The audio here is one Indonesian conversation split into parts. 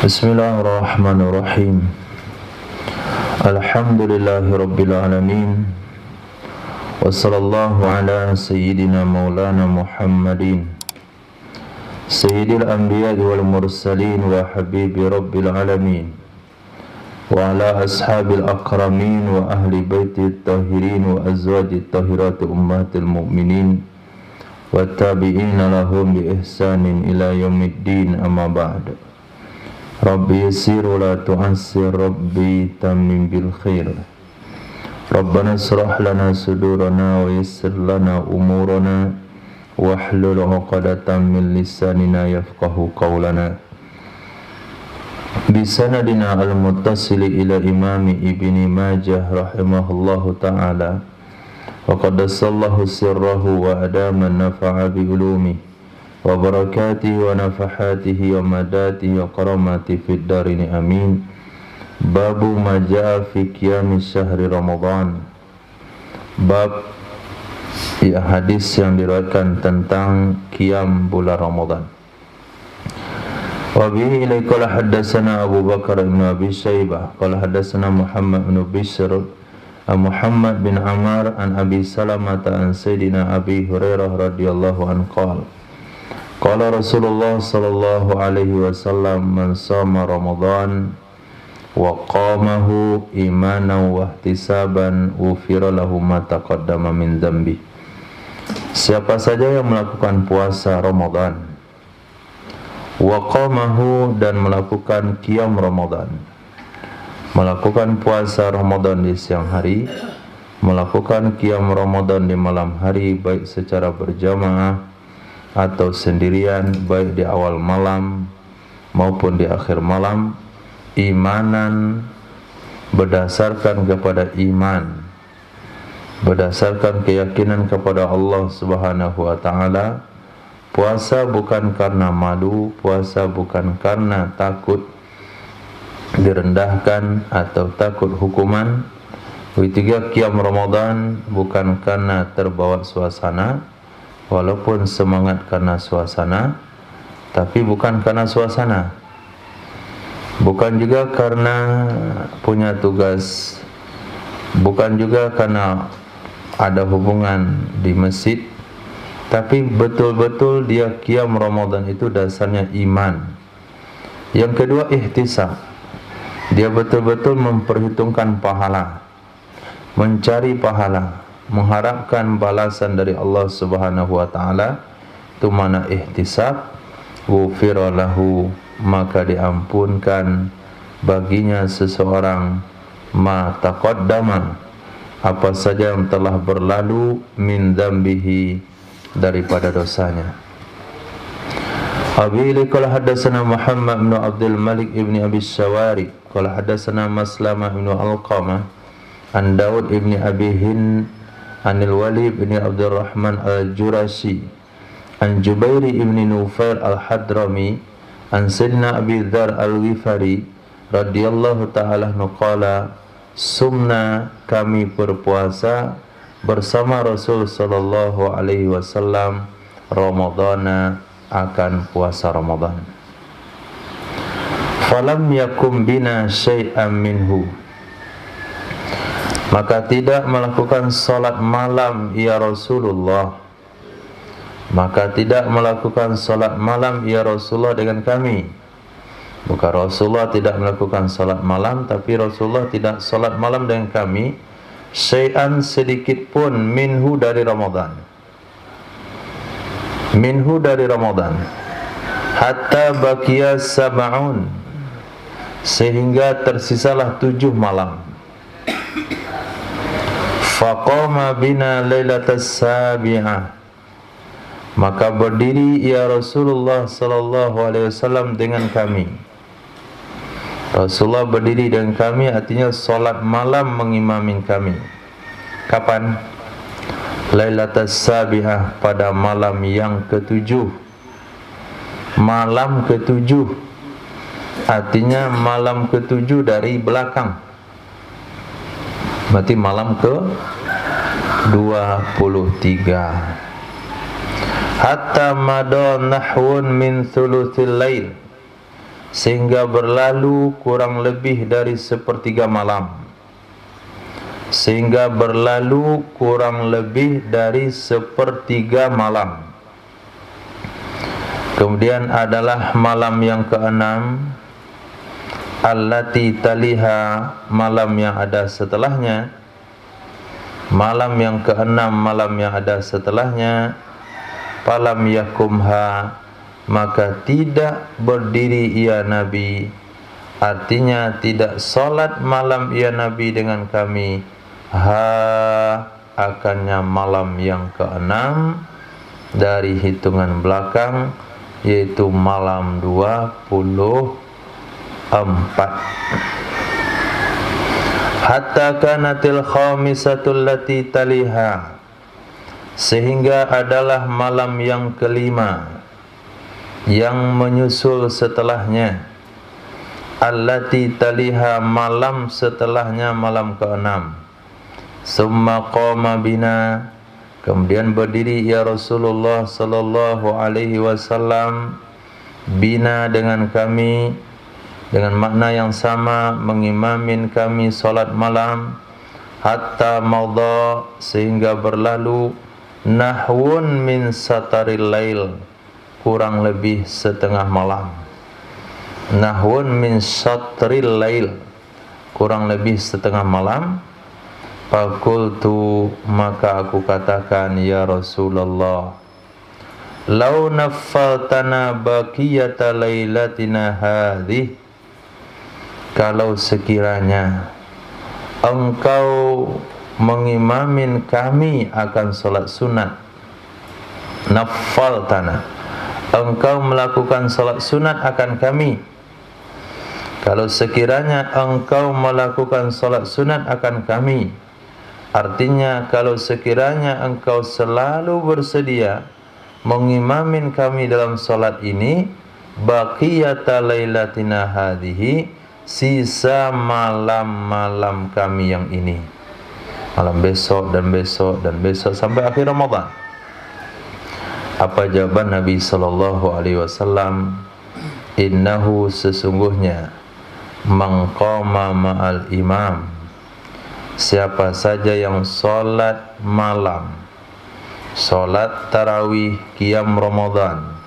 Bismillahirrahmanirrahim. Alhamdulillahi rabbil alamin. Wa sallallahu ala sayyidina maulana Muhammadin sayyidil anbiya'i wal mursalin wa habibi rabbil alamin, wa ala ashabil akramin wa ahli baiti tahirin wa azwaji tahirati ummatil mu'minin wa tabi'ina lahum bi ihsanin ila yaumiddin, amma ba'd. Rabbi yassir wa la tu'assir, Rabbi tammim bil khair. Rabbana israh lana sudurana wa yassir lana umurana wahlul 'uqdatam min lisanina yafqahu qawlana. Bisanadina al-muttasili ila imami ibni Majah rahimahullahu ta'ala, wa qaddasallahu sirrahu wa adama nafa'a bi ulumi wa barakatihi wa nafahatihi wa madatihi wa karamati fid darini, amin. Babu ma jaa fi qiyami syahri Ramadan. Bab hadis yang diriwayatkan tentang qiyam bulan Ramadan. Wa bihi ilai qala haddatsana Abu Bakar bin Abi Syaibah qala haddatsana Muhammad bin Bishr Muhammad bin Amr an Abi Salamah an Sayyidina Abi Hurairah radhiyallahu anhu qala qala Rasulullah sallallahu alaihi wasallam, man shoma Ramadan wa qamahu imanan wa ihtisaban ghufira lahu ma taqaddama min dzambi. Siapa saja yang melakukan puasa Ramadan, wa qamahu, dan melakukan qiyam Ramadan, melakukan puasa Ramadan di siang hari, melakukan qiyam Ramadan di malam hari, baik secara berjamaah atau sendirian, baik di awal malam maupun di akhir malam, imanan, berdasarkan kepada iman, berdasarkan keyakinan kepada Allah Subhanahu wa ta'ala. Puasa bukan karena malu, puasa bukan karena takut direndahkan atau takut hukuman. Ketiga, qiyam Ramadan bukan karena terbawa suasana, walaupun semangat karena suasana, tapi bukan karena suasana. Bukan juga karena punya tugas, bukan juga karena ada hubungan di masjid, tapi betul-betul dia qiyam Ramadan itu dasarnya iman. Yang kedua, ihtisab. Dia betul-betul memperhitungkan pahala, mencari pahala, mengharapkan balasan dari Allah Subhanahu wa ta'ala. Itu mana ihtisab. Ghufira lahu, maka diampunkan baginya seseorang ma taqaddama, apa saja yang telah berlalu, min dzambihi, daripada dosanya. Abi qala hadatsana Muhammad bin Abdul Malik ibni Abi Syawari qala hadatsana Maslamah bin Alqamah an Daud ibni Abi Hind anil Walid bin Abdurrahman al-Jurashi an Jubairi ibn Nufail al-Hadrami an Sayyidina Abi Dzar al-Ghifari radhiyallahu ta'ala anhu qala sumna, kami berpuasa bersama Rasul sallallahu alaihi wasallam Ramadana, akan puasa Ramadan. Falam yakum bina syai'an minhu, maka tidak melakukan salat malam ya Rasulullah, maka tidak melakukan salat malam ya Rasulullah dengan kami. Bukan Rasulullah tidak melakukan salat malam, tapi Rasulullah tidak salat malam dengan kami. Syai'an, sedikit pun, minhu, dari Ramadan, minhu, dari Ramadan, hatta baqiya sab'un, sehingga tersisalah 7 malam. Faqama bina lailatas sabi'ah, maka berdiri ya Rasulullah sallallahu alaihi wasallam dengan kami. Rasulullah berdiri dengan kami, artinya solat malam mengimamin kami. Kapan? Lailatas sabi'ah, pada malam yang ke-7. Malam ke-7, artinya malam ke-7 dari belakang, berarti malam ke-23. Hatta madha nahwun min thuluthil lail, sehingga berlalu kurang lebih dari sepertiga malam. Sehingga berlalu kurang lebih dari sepertiga malam. Kemudian adalah malam yang keenam, allati taliha, malam yang ada setelahnya. Malam yang keenam, malam yang ada setelahnya. Falam yakumha, maka tidak berdiri ia Nabi. Artinya tidak solat malam ia Nabi dengan kami. Akannya malam yang keenam dari hitungan belakang, yaitu malam 24. Hatta kanatil khamisatul lati taliha, sehingga adalah malam yang kelima yang menyusul setelahnya. Allati taliha, malam setelahnya malam keenam. Summa qama bina, kemudian berdiri ya Rasulullah sallallahu alaihi wasallam, bina dengan kami, dengan makna yang sama, mengimamin kami solat malam. Hatta maudha, sehingga berlalu, nahwun min sataril lail, kurang lebih setengah malam. Nahwun min sataril lail, kurang lebih setengah malam. Fakultu, maka aku katakan, ya Rasulullah, lau naffaltana baqiyata lailatina hadhih, kalau sekiranya engkau mengimamin kami akan solat sunat. Naffaltana, engkau melakukan solat sunat akan kami. Kalau sekiranya engkau melakukan solat sunat akan kami, artinya kalau sekiranya engkau selalu bersedia mengimamin kami dalam solat ini, baqiyata lailatina hadhihi, sisa malam-malam kami yang ini, malam besok dan besok dan besok sampai akhir Ramadan. Apa jawaban Nabi sallallahu alaihi wasallam? Innahu, sesungguhnya, man qama ma'al imam, siapa saja yang solat malam, solat tarawih, qiyam Ramadan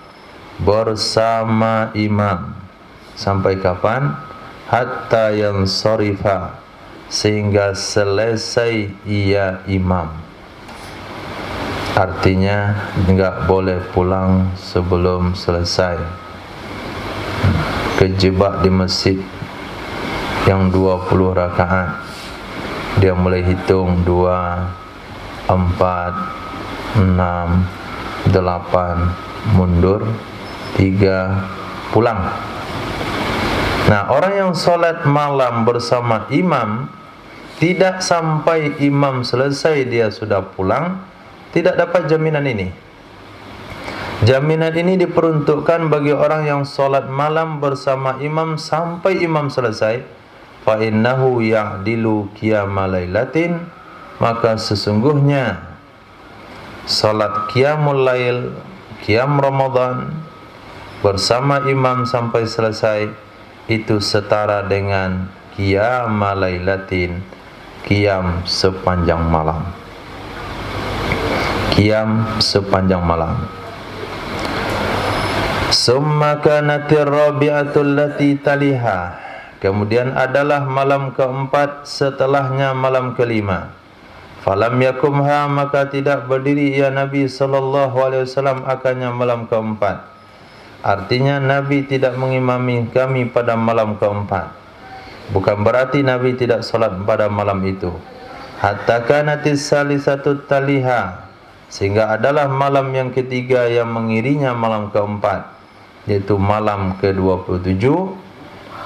bersama imam, sampai kapan? Hatta yansarifa, sehingga selesai ia imam. Artinya enggak boleh pulang sebelum selesai. Kejebak di masjid yang 20 rakaat, dia mulai hitung 2, 4, 6, 8, mundur 3, pulang. Nah, orang yang solat malam bersama imam, tidak sampai imam selesai dia sudah pulang, tidak dapat jaminan ini. Jaminan ini diperuntukkan bagi orang yang solat malam bersama imam sampai imam selesai. Fa innahu ya'dilu qiyama lailatin, maka sesungguhnya solat qiyamul lail, qiyam Ramadan bersama imam sampai selesai, itu setara dengan qiyama lailatin, qiyam sepanjang malam. Qiyam sepanjang malam. Summa kanatir rabi'atul lati taliha, kemudian adalah malam keempat setelahnya malam kelima. Falam yakumha, maka tidak berdiri ya Nabi sallallahu alaihi wasallam akannya malam keempat. Artinya Nabi tidak mengimami kami pada malam keempat. Bukan berarti Nabi tidak solat pada malam itu. Hatta kanatis salisatu taliha, sehingga adalah malam yang ketiga yang mengirinya malam keempat, yaitu malam ke-27.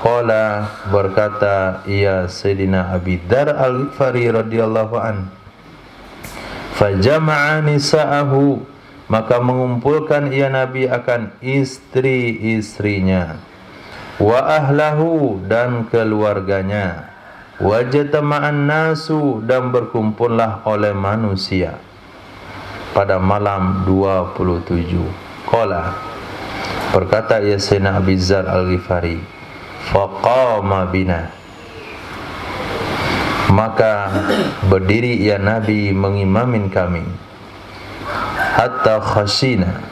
Qala, berkata ia Sayyidina Abi Dzar Al-Ghifari radhiyallahu an, fajama'a nisa'ahu, maka mengumpulkan ia Nabi akan istri-istrinya, wa ahlahu, dan keluarganya, wajtama'an nasu, dan berkumpullah oleh manusia pada malam 27. Qala, berkata ia Sayyidina Abi Dzar Al-Ghifari, faqama bina, maka berdiri ia Nabi mengimamin kami, hatta khashina,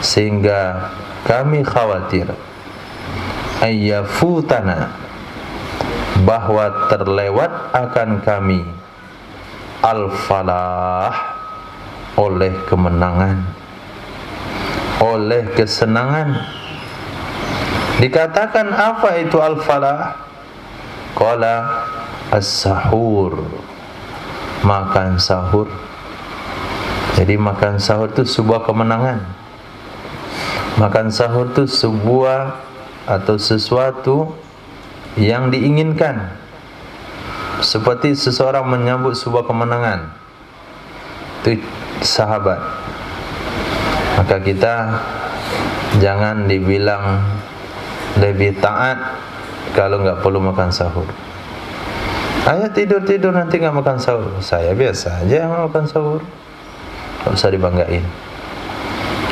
sehingga kami khawatir, ayyafutana, bahwa terlewat akan kami, al-falah, oleh kemenangan, oleh kesenangan. Dikatakan apa itu al-falah? Qala as-sahur, makan sahur. Jadi makan sahur itu sebuah kemenangan. Makan sahur itu sebuah atau sesuatu yang diinginkan, seperti seseorang menyambut sebuah kemenangan. Itu sahabat. Maka kita jangan dibilang lebih taat kalau nggak perlu makan sahur. Ayah tidur nanti nggak makan sahur. Saya biasa aja yang makan sahur, nggak usah dibanggain.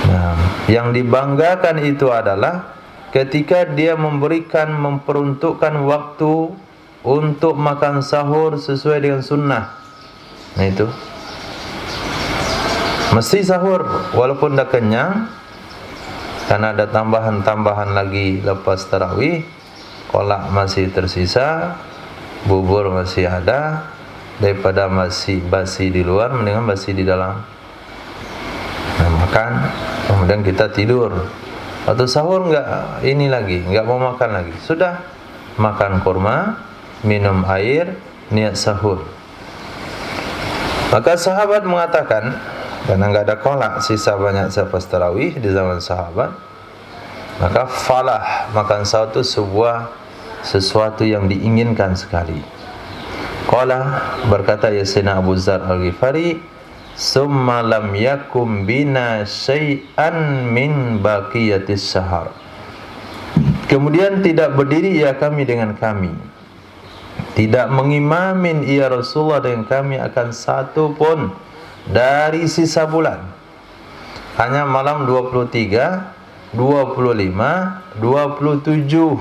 Nah, yang dibanggakan itu adalah ketika dia memperuntukkan waktu untuk makan sahur sesuai dengan sunnah. Nah itu mesti sahur walaupun dah kenyang, karena ada tambahan lagi lepas tarawih. Kolak masih tersisa, bubur masih ada, daripada masih basi di luar, mendingan basi di dalam. Nah, makan, kemudian kita tidur. Atau sahur enggak mau makan lagi. Sudah makan kurma, minum air, niat sahur. Maka sahabat mengatakan, karena enggak ada kolak sisa banyak selepas tarawih di zaman sahabat, maka falah, makan sahur itu sesuatu yang diinginkan sekali. Qala, berkata Sayyidina Abu Dzar Al-Ghifari, summa lam yakum bina syai'an min baqiyatis sahar. Kemudian tidak berdiri ia kami dengan kami, tidak mengimamin ia Rasulullah dengan kami akan satu pun dari sisa bulan. Hanya malam 23, 25, 27.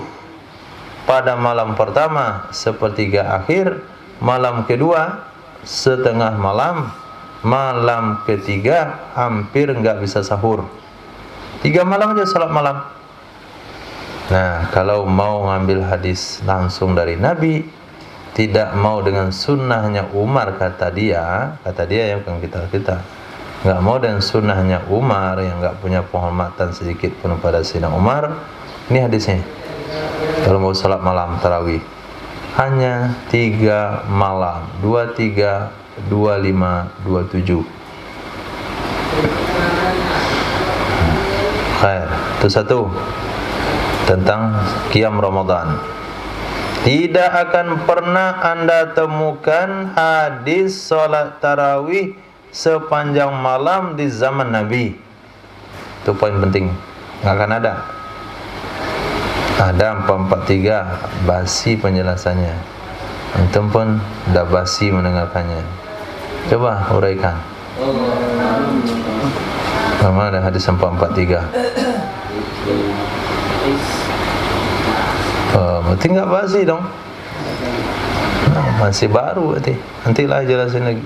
Pada malam pertama sepertiga akhir, malam kedua setengah malam, malam ketiga hampir enggak bisa sahur. 3 malam aja salat malam. Nah, kalau mau ngambil hadis langsung dari Nabi, tidak mau dengan sunnahnya Umar, kata dia yang bukan kita enggak mau dengan sunnahnya Umar yang enggak punya penghormatan sedikit pun pada Sayyidina Umar. Ini hadisnya. Kalau mau salat malam tarawih hanya 3 malam, 23, 25, 27. Khair. Itu satu tentang qiyam Ramadan. Tidak akan pernah Anda temukan hadis salat tarawih sepanjang malam di zaman Nabi. Itu poin penting. Enggak akan ada. Ada 443 basi penjelasannya. Antum pun dah basi mendengarkannya. Coba uraikan. Mana ada hadis 443? Berarti enggak basi dong. Masih baru berarti. Nantilah jelasin lagi.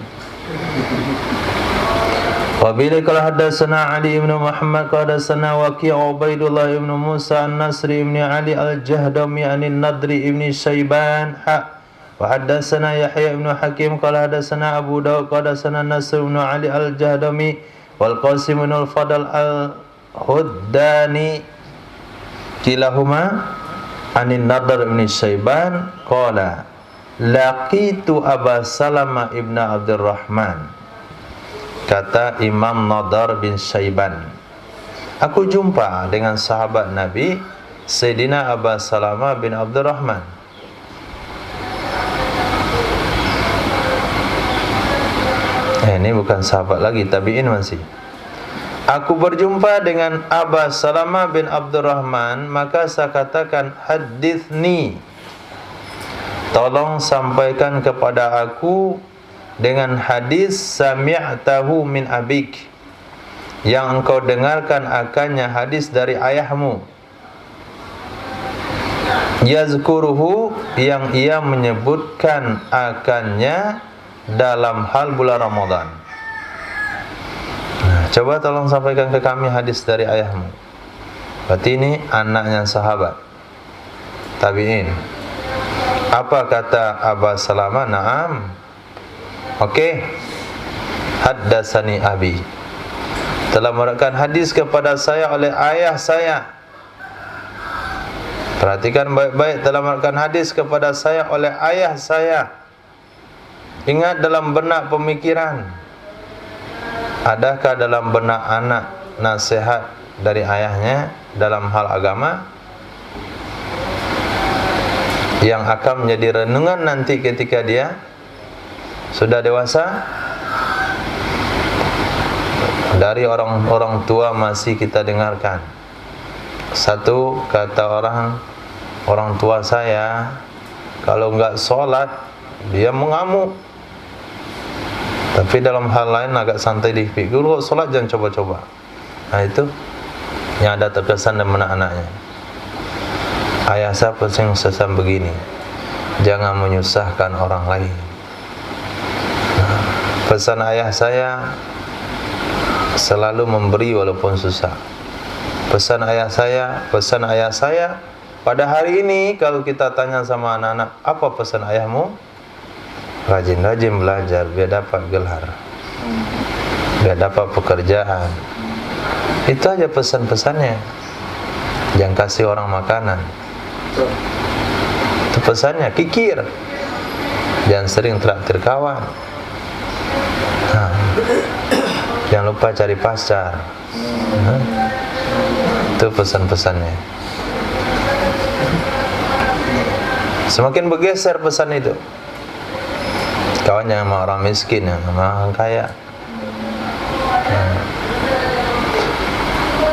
Wabila qala hadatsana Ali ibn Muhammad qala hadatsana Waqi' Ubaidullah ibn Musa An-Nasri ibn Ali Al-Jahdami An-Nadri ibn Syaiban wa hadatsana Yahya ibn Hakim qala hadatsana Abu Dawud qala hadatsana Nasr ibn Ali Al-Jahdami wal Qasim ibn Al-Fadl Al-Huddani kilahuma An-Nadr ibn Syaiban qala laqitu Aba Salamah ibn Abdurrahman. Kata Imam Nadar bin Syaiban, aku jumpa dengan sahabat Nabi Sayyidina Aba Salamah bin Abdurrahman. Ini bukan sahabat lagi, tabi'in masih. Aku berjumpa dengan Aba Salamah bin Abdurrahman, maka saya katakan, hadithni, tolong sampaikan kepada aku dengan hadis sami'tahu min abik, yang engkau dengarkan akannya hadis dari ayahmu. yazkuruhu, yang ia menyebutkan akannya dalam hal bulan Ramadan. Nah, coba tolong sampaikan ke kami hadis dari ayahmu. Berarti ini anaknya sahabat tabi'in. Apa kata Aba Salamah? Naam. Okey. Haddasani abi, telah meriwayatkan hadis kepada saya oleh ayah saya. Perhatikan baik-baik, telah meriwayatkan hadis kepada saya oleh ayah saya. Ingat dalam benak pemikiran, adakah dalam benak anak nasihat dari ayahnya dalam hal agama yang akan menjadi renungan nanti ketika dia sudah dewasa? Dari orang tua masih kita dengarkan. Satu, kata orang tua saya, kalau enggak sholat dia mengamuk. Tapi dalam hal lain agak santai dikit. Guru sholat jangan coba-coba. Nah itu yang ada terkesan dalam anak-anaknya. Ayah saya pesan begini, jangan menyusahkan orang lain. Pesan ayah saya, selalu memberi walaupun susah. Pesan ayah saya, pada hari ini kalau kita tanya sama anak-anak, apa pesan ayahmu? Rajin-rajin belajar biar dapat gelar, biar dapat pekerjaan. Itu aja pesan-pesannya. Jangan kasih orang makanan. Itu pesannya. Kikir, jangan sering traktir kawan. Jangan lupa cari pacar. Itu pesan-pesannya. Semakin bergeser pesan itu. Kawan jangan sama orang miskin, sama orang kaya.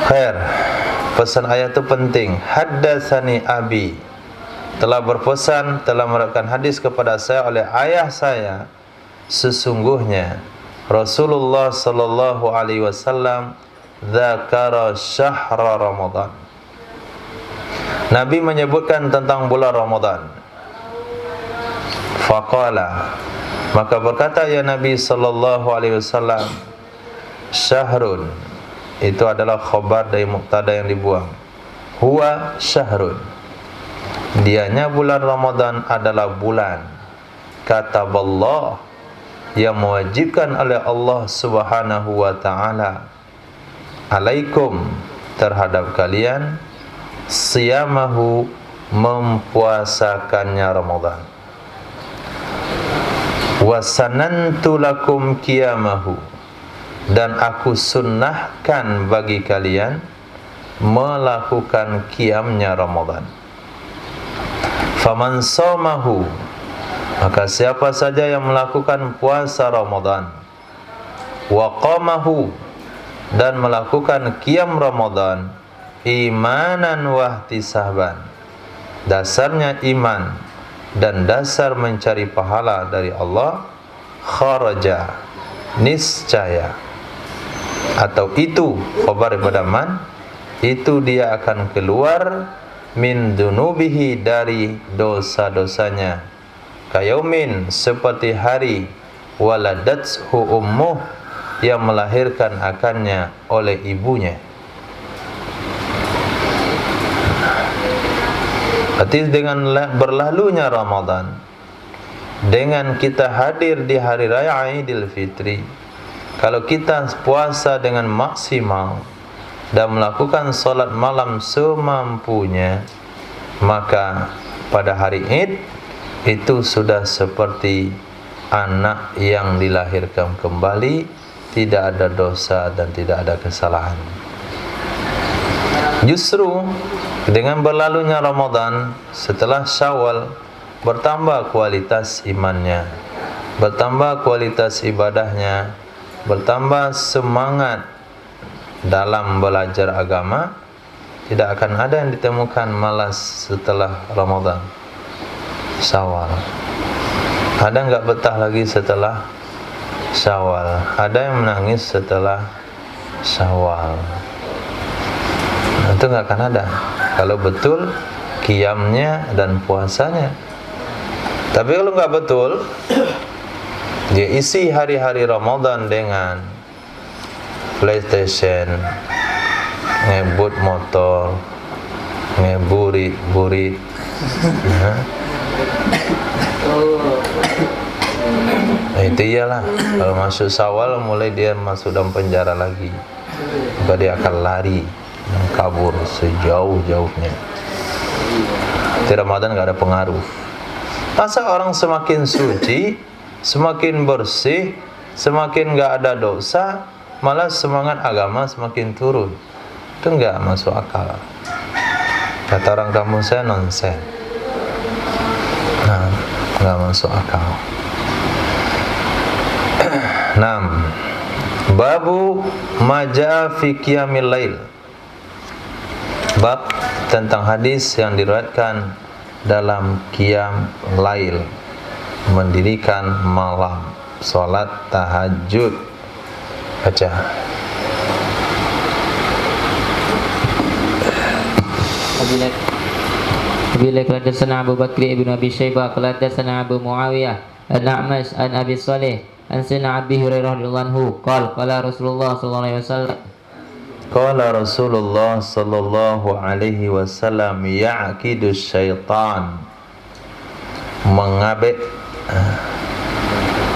Khair. Pesan ayat itu penting. Haddatsani abi, telah berpesan, telah meriwayatkan hadis kepada saya oleh ayah saya, sesungguhnya Rasulullah sallallahu alaihi wasallam dzakara syahra Ramadan. Nabi menyebutkan tentang bulan Ramadan. Faqala, maka berkata ya Nabi sallallahu alaihi wasallam, syahrun, itu adalah khabar dari mubtada yang dibuang. Huwa syahrun, dianya bulan Ramadan adalah bulan kataballah, yang mewajibkan oleh Allah Subhanahu wa taala alaikum, terhadap kalian, siyamahu, mempuasakannya Ramadan, wasanantu lakum qiyamahu, dan aku sunnahkan bagi kalian melakukan qiyamnya Ramadan. Faman shamahu, maka siapa saja yang melakukan puasa Ramadan, wa qamahu, dan melakukan qiyam Ramadan, imanan wa ihtisaban, dasarnya iman dan dasar mencari pahala dari Allah, kharaja, niscaya, atau itu khabar daripada man, itu dia akan keluar, min dunubihi, dari dosa-dosanya, kayaumin, seperti hari, waladatshu ummuh, yang melahirkan akannya oleh ibunya. Berarti dengan berlalunya Ramadan, dengan kita hadir di hari raya Idul Fitri, kalau kita puasa dengan maksimal dan melakukan solat malam semampunya, maka pada hari Id itu sudah seperti anak yang dilahirkan kembali, tidak ada dosa dan tidak ada kesalahan. Justru dengan berlalunya Ramadan, setelah Syawal, bertambah kualitas imannya, bertambah kualitas ibadahnya, bertambah semangat dalam belajar agama. Tidak akan ada yang ditemukan malas setelah Ramadan, Syawal. Ada enggak betah lagi setelah Syawal? Ada yang menangis setelah Syawal? Itu enggak akan ada. Kalau betul qiyamnya dan puasanya. Tapi kalau nggak betul, dia isi hari-hari Ramadan dengan PlayStation, ngebut motor, ngeburit-burit. Nah, itu iyalah. Kalau masuk Syawal mulai dia masuk dalam penjara lagi. Maka dia akan lari dan kabur sejauh-jauhnya. Di Ramadan nggak ada pengaruh. Masa orang semakin suci, semakin bersih, semakin nggak ada dosa, malah semangat agama semakin turun? Itu nggak masuk akal. Kata orang kampung saya, nonsen. Nah, nggak masuk akal. 6. Babu maja fi qiyamil lail. Bab tentang hadis yang diriwayatkan dalam qiyam lail, mendirikan malam, salat tahajud. Baca. Bila hadatsana Abu Bakr ibn Abi Syaibah qala hadatsana Abu Muawiyah an-A'mash an Abi Salih an Sayyidina Abi Hurairah radhiyallahu anhu qala Rasulullah sallallahu alaihi wasallam Qala Rasulullah sallallahu alaihi wasallam ya'qidu syaitan,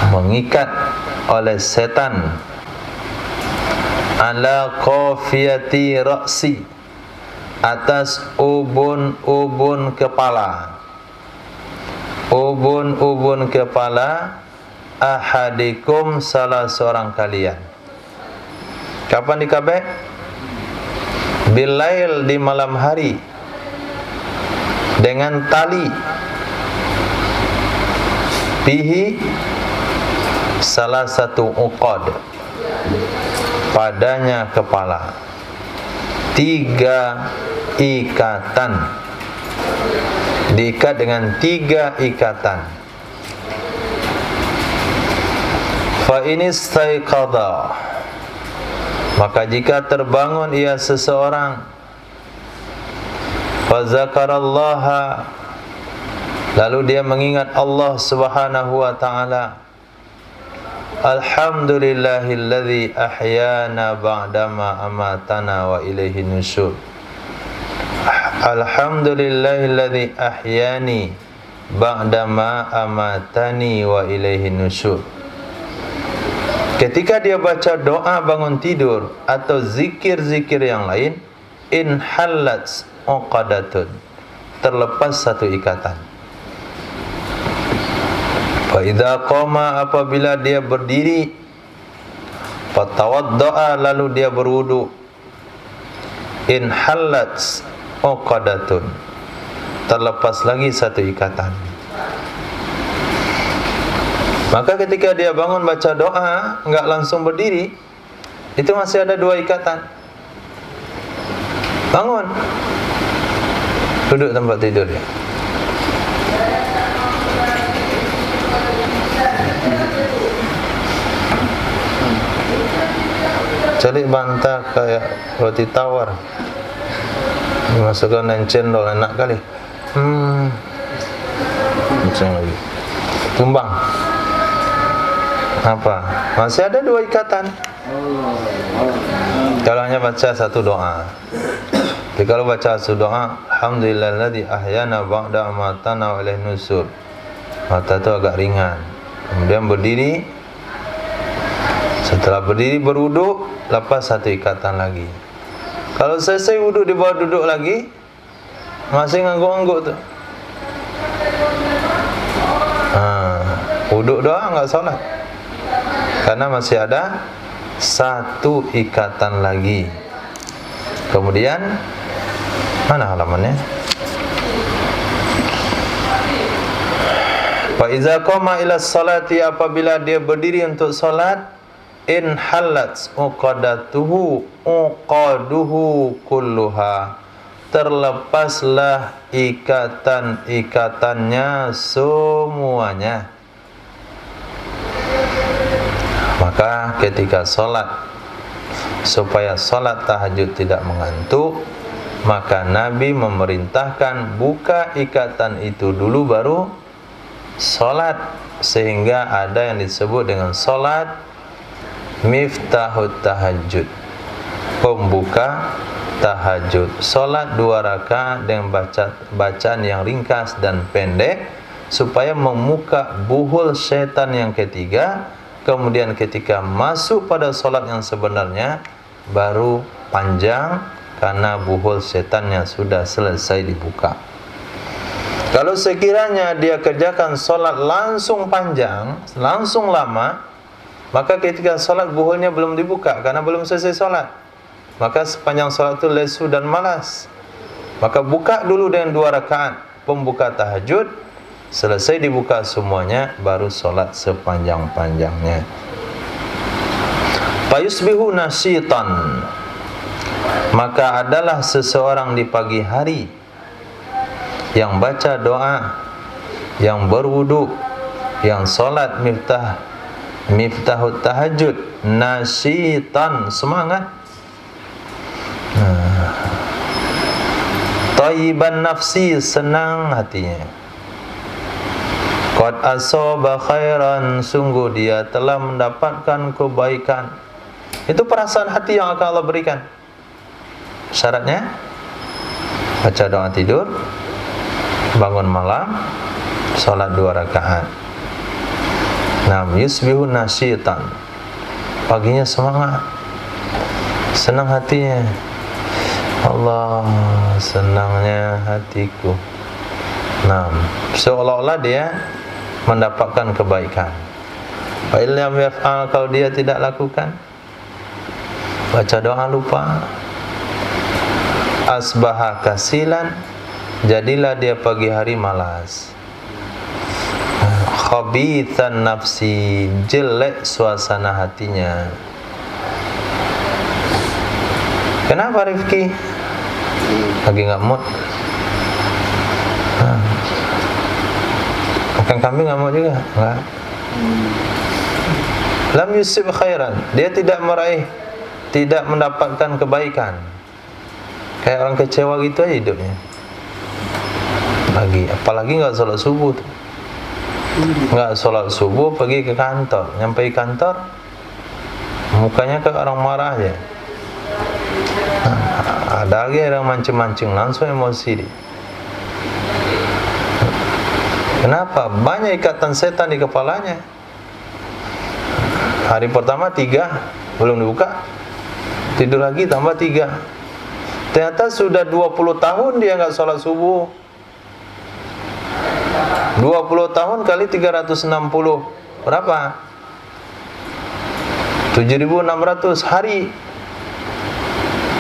mengikat oleh setan, ala qafiyati ra'si, atas ubun-ubun kepala, ubun-ubun kepala ahadikum, salah seorang kalian. Kapan dikabek? Bilail, di malam hari, dengan tali, fihi, salah satu uqad, padanya kepala, 3 ikatan, diikat dengan 3 ikatan. Fa inistaiqadha, maka jika terbangun ia seseorang, fa zakarallaha, lalu dia mengingat Allah Subhanahu wa taala, alhamdulillahilladzi ahyana ba'dama amatana wa ilaihi nusyur. Alhamdulillahilladzi ahyani ba'dama amatani wa ilaihi nusyur. Ketika dia baca doa bangun tidur atau zikir-zikir yang lain, in halat uqadatun, terlepas satu ikatan. Fa idza qama, apabila dia berdiri, fatawaddaa, lalu dia berwudu, in halat uqadatun, terlepas lagi satu ikatan. Maka ketika dia bangun baca doa, enggak langsung berdiri, itu masih ada 2 ikatan. Bangun, duduk tempat tidur ya. Cari bantah kayak roti tawar, dimasukkan dan cendol, enak kali. Macam lagi tumbang. Apa? Masih ada 2 ikatan. Kalau hanya baca satu doa. Tapi kalau baca satu doa, alhamdulillahilladzi ahyana ba'da amatana wa ilaihi nusyur, mata itu agak ringan. Kemudian berdiri. Setelah berdiri berwudu, lepas satu ikatan lagi. Kalau selesai wudu di bawah duduk lagi, masih ngangguk-ngangguk tuh. Wudu doa enggak salat. Karena masih ada satu ikatan lagi. Kemudian mana halamannya? Fa iza qama ila sholati, apabila dia berdiri untuk salat, in halat uqaduhu kulluha, terlepaslah ikatan-ikatannya semuanya. Maka ketika sholat, supaya sholat tahajud tidak mengantuk, maka Nabi memerintahkan buka ikatan itu dulu baru sholat, sehingga ada yang disebut dengan sholat miftahut tahajud, pembuka tahajud. Sholat 2 rakaat dengan bacaan yang ringkas dan pendek, supaya memuka buhul syaitan yang ketiga. Kemudian ketika masuk pada sholat yang sebenarnya, baru panjang, karena buhul syaitannya sudah selesai dibuka. Kalau sekiranya dia kerjakan sholat langsung panjang, langsung lama, maka ketika sholat buhulnya belum dibuka, karena belum selesai sholat, maka sepanjang sholat itu lesu dan malas. Maka buka dulu dengan 2 rakaat pembuka tahajud, selesai dibuka semuanya, baru sholat sepanjang-panjangnya. Fayusbihu nasyitan, maka adalah seseorang di pagi hari yang baca doa, yang berwudu, yang sholat miftahut tahajud, nasyitan, semangat, thayyiban nafsi, senang hatinya. Qad asaba khairan, sungguh dia telah mendapatkan kebaikan. Itu perasaan hati yang akan Allah berikan. Syaratnya baca doa tidur, bangun malam, sholat 2 rakaat. Yusbihu nasyitan, paginya semangat, senang hatinya. Allah, senangnya hatiku. Seolah-olah dia mendapatkan kebaikan. Fa illam yaf'al, kalau dia tidak lakukan, baca doa lupa, asbaha kasilan, jadilah dia pagi hari malas. Khabithan nafsi, jelek suasana hatinya. Kenapa Rifki? Lagi nggak mood? Makan kambing nggak mau juga? Enggak. Lam yusib khairan, dia tidak meraih, tidak mendapatkan kebaikan. Kayak orang kecewa gitu aja hidupnya. Apalagi nggak sholat subuh tuh. Nggak sholat subuh, pergi ke kantor, nyampe kantor, mukanya kayak orang marah aja. Ada lagi yang mancing-mancing, langsung emosi dia. Kenapa? Banyak ikatan setan di kepalanya. Hari pertama 3 belum dibuka, tidur lagi tambah 3. Ternyata sudah 20 tahun dia nggak sholat subuh. 20 tahun kali 360 berapa? 7.600 hari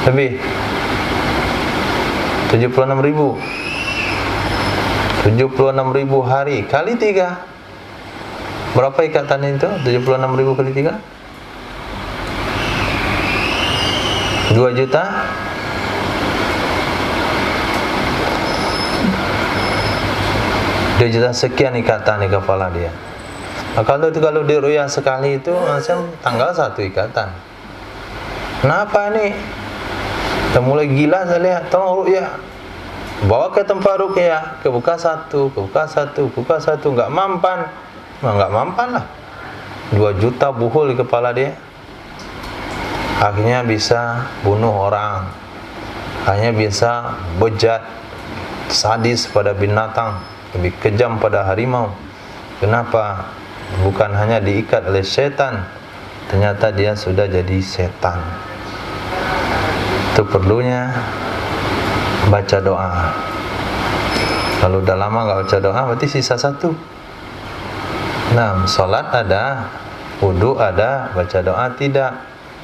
lebih. 76.000 hari kali 3. Berapa ikatan itu? 76.000 kali 3? 2 juta. 2 juta sekian ikatan di kepala dia. Nah, kalau di ru'yah sekali itu langsung tanggal 1 ikatan. Kenapa nih? Kita mulai gila, saya lihat, tolong ru'yah. Bawa ke tempat ruqyah, kebuka satu, nggak mampan. Nggak mampan lah. 2 juta buhul di kepala dia. Akhirnya bisa bunuh orang. Akhirnya bisa bejat, sadis pada binatang, lebih kejam pada harimau. Kenapa? Bukan hanya diikat oleh setan, ternyata dia sudah jadi setan. Itu perlunya baca doa. Kalau udah lama nggak baca doa, berarti sisa 1. Sholat ada, wudu ada, baca doa tidak.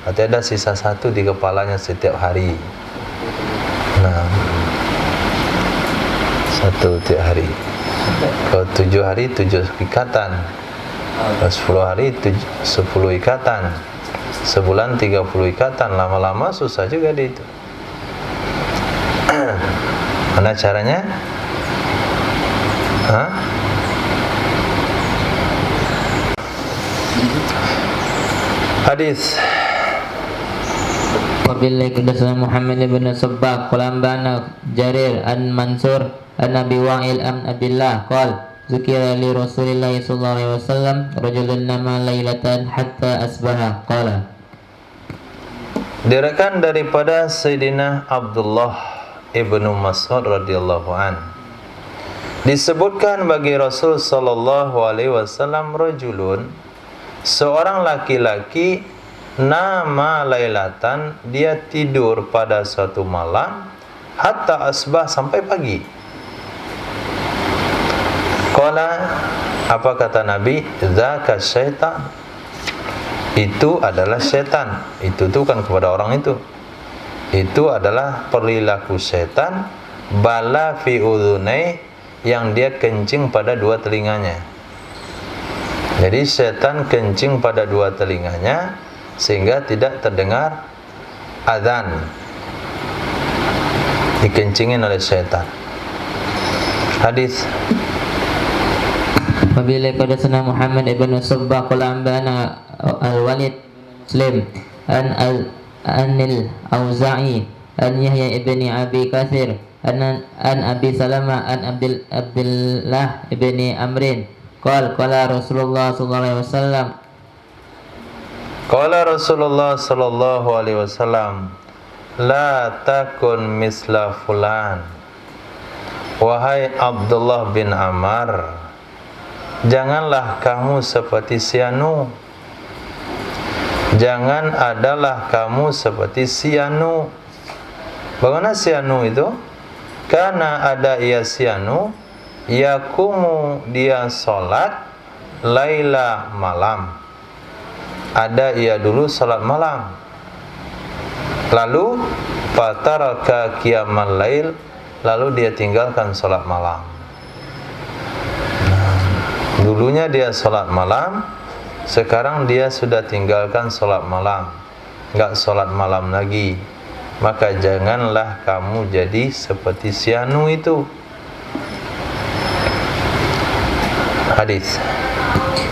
Berarti ada sisa 1 di kepalanya setiap hari. 1 tiap hari. Kalau 7 hari 7 ikatan. Kalau 10 hari 10 ikatan. Sebulan 30 ikatan. Lama-lama susah juga di itu. Mana caranya? Hadis Wabillahi hadatsana Muhammad ibn Sabbah qala anbana Jarir an Mansur an Abi Wa'il an Abdullah qala zukira li Rasulillah sallallahu alaihi wasallam rajulun nama lailatan hatta asbaha qala. Diriwayatkan daripada Sayyidina Abdullah ibnu Mas'ud radhiyallahu an, disebutkan bagi Rasul sallallahu alaihi wasallam rajulun, seorang laki-laki, nama lailatan, dia tidur pada suatu malam, hatta asbah, sampai pagi. Qala, apa kata Nabi? Dzaka syaitan, itu adalah setan. Itu tuh kan kepada orang itu adalah perilaku setan, bala fi udhunai, yang dia kencing pada dua telinganya. Jadi setan kencing pada dua telinganya sehingga tidak terdengar azan, dikencingin oleh setan. Hadis. Wabillahi hadatsana Muhammad ibn Sabbah qala anbana Al-Walid Muslim anil Auza'i an Yahya ibn Abi Katsir an Abi Salamah an Abdullah ibn Amrin qala Rasulullah sallallahu alaihi wasallam Qala Rasulullah sallallahu alaihi wasallam, la takun misla fulan. Wahai Abdullah bin Amr, janganlah kamu seperti si anu. Jangan adalah kamu seperti si anu. Bagaimana si anu itu? Karena ada ia si anu, yakumu, dia salat laila, malam. Ada ia dulu salat malam, lalu fataraka qiyamal lail, lalu dia tinggalkan salat malam. Dulunya dia salat malam, sekarang dia sudah tinggalkan salat malam, enggak salat malam lagi. Maka janganlah kamu jadi seperti si anu itu. Hadis.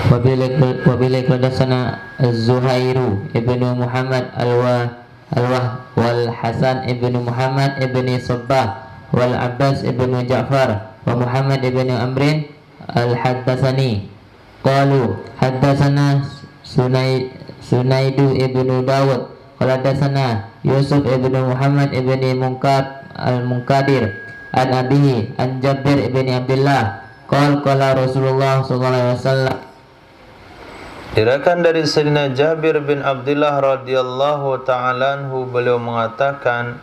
Wabillahi hadatsana Az-Zuhairu ibnu Muhammad Al-Wah wal Hasan ibnu Muhammad ibnu Sabbah wal Abbas ibnu Ja'far wa Muhammad ibnu Amrin al-Haddatsani qalu haddatsana Sunaidu ibnu Dawud qala haddatsana Yusuf ibnu Muhammad ibnu Al-Munkadir an abihi an Jabir ibnu Abdullah qala Rasulullah sallallahu alaihi wasallam. Diriwayatkan dari Sayyidina Jabir bin Abdullah radhiyallahu ta'ala anhu, beliau mengatakan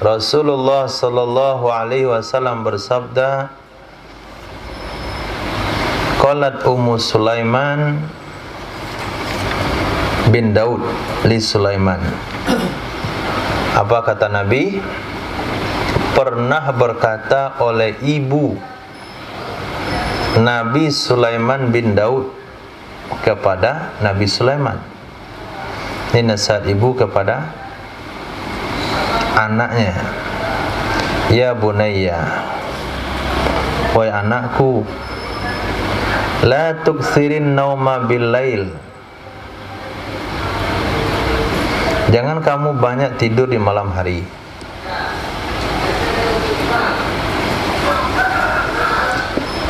Rasulullah sallallahu alaihi wasallam bersabda, qalat Ummu Sulaiman bin Daud li Sulaiman. Apa kata Nabi? Pernah berkata oleh ibu Nabi Sulaiman bin Daud kepada Nabi Sulaiman. Ini nasihat ibu kepada anaknya. Ya bunayya, wahai anakku, la tuksirin nauma bil lail, jangan kamu banyak tidur di malam hari.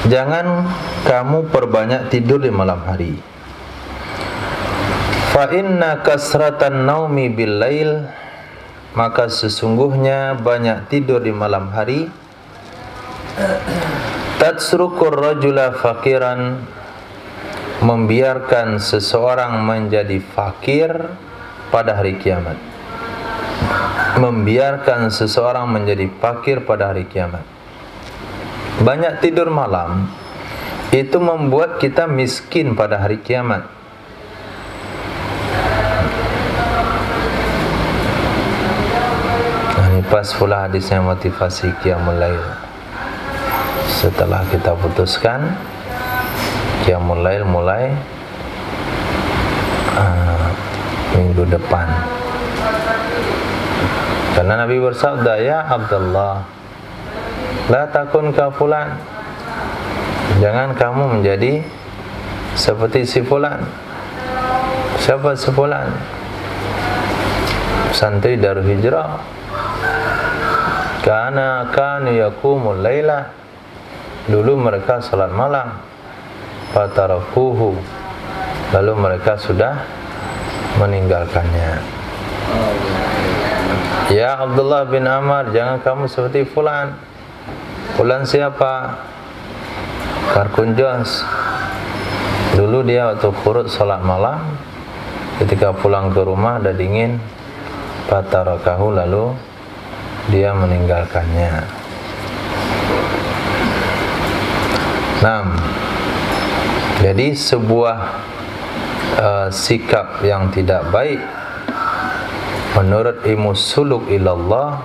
Jangan kamu perbanyak tidur di malam hari. Fa inna kasratan naumi bil lail, maka sesungguhnya banyak tidur di malam hari, tatsrukur rajula fakiran, membiarkan seseorang menjadi fakir pada hari kiamat. Membiarkan seseorang menjadi fakir pada hari kiamat. Banyak tidur malam itu membuat kita miskin pada hari kiamat. Nah, ini pas pula hadisnya motivasi qiyamul lail. Setelah kita putuskan qiyamul lail mulai minggu depan. Karena Nabi bersabda, ya Abdullah, la takun ka fulan, jangan kamu menjadi seperti si fulan. Siapa si fulan? santri Darul Hijrah, kanu yakumul laila, dulu mereka salat malam, fatarakuhu, lalu mereka sudah meninggalkannya. Ya Abdullah bin Amr, jangan kamu seperti fulan. Fulan siapa? Karkunjos. Dulu dia waktu qurut salat malam, ketika pulang ke rumah ada dingin, fatarakahu, lalu dia meninggalkannya. 6. Jadi sebuah sikap yang tidak baik menurut ilmu suluk ilallah,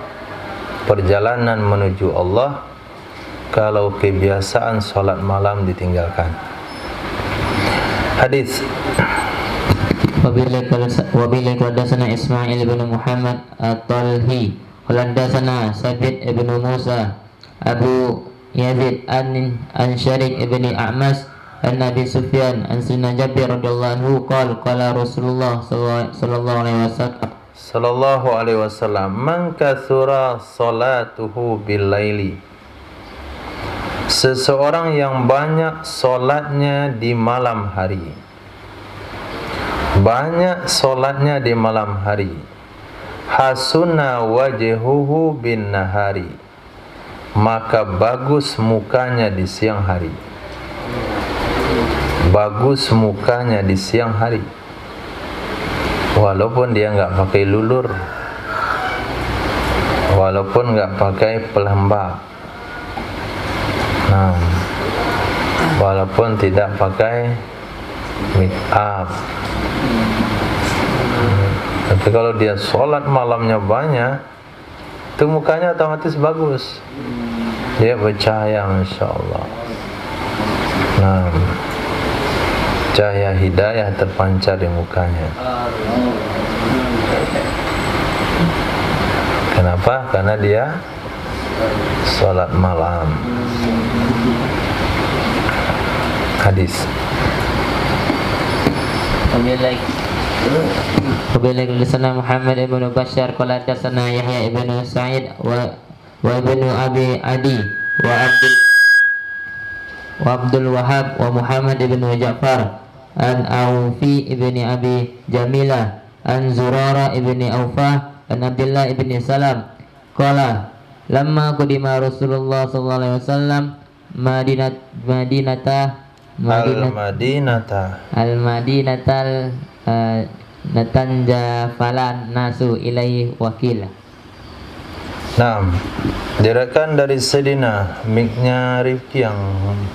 perjalanan menuju Allah, kalau kebiasaan salat malam ditinggalkan. Hadis. Wabillahi hadatsana Ismail bin Muhammad At-Talhi qala hadatsana Sabit ibn Musa Abu Yazid an Syarik ibn A'mas an Nabi Sufyan an Sayyidina Jabir radhiyallahu anhu qala Rasulullah sallallahu alaihi wasallam man kathura salatuhu bil laili, seseorang yang banyak solatnya di malam hari, banyak solatnya di malam hari, hasuna wajhuhu bin nahari, maka bagus mukanya di siang hari. Bagus mukanya di siang hari, walaupun dia nggak pakai lulur, walaupun nggak pakai pelembab, walaupun tidak pakai make up. Tapi kalau dia sholat malamnya banyak, itu mukanya otomatis bagus, dia bercahaya, Masya Allah. Cahaya hidayah terpancar di mukanya. Kenapa? Karena dia sholat malam. Hadis. Wabillahi hadatsana Muhammad ibn Bashar qala hadatsana Yahya ibn Sa'id wa ibn Abi Adi wa Abdul Wahhab wa Muhammad ibn Ja'far an Aufi ibn Abi Jamilah an Zurara ibn Aufah an Abdullah ibn Salam qala lamma qadima Rasulullah sallallahu alaihi wasallam al-Madinatal natanja falan nasu ilaihi wakila. Diriwayatkan dari Sayyidina, mic-nya Rifki yang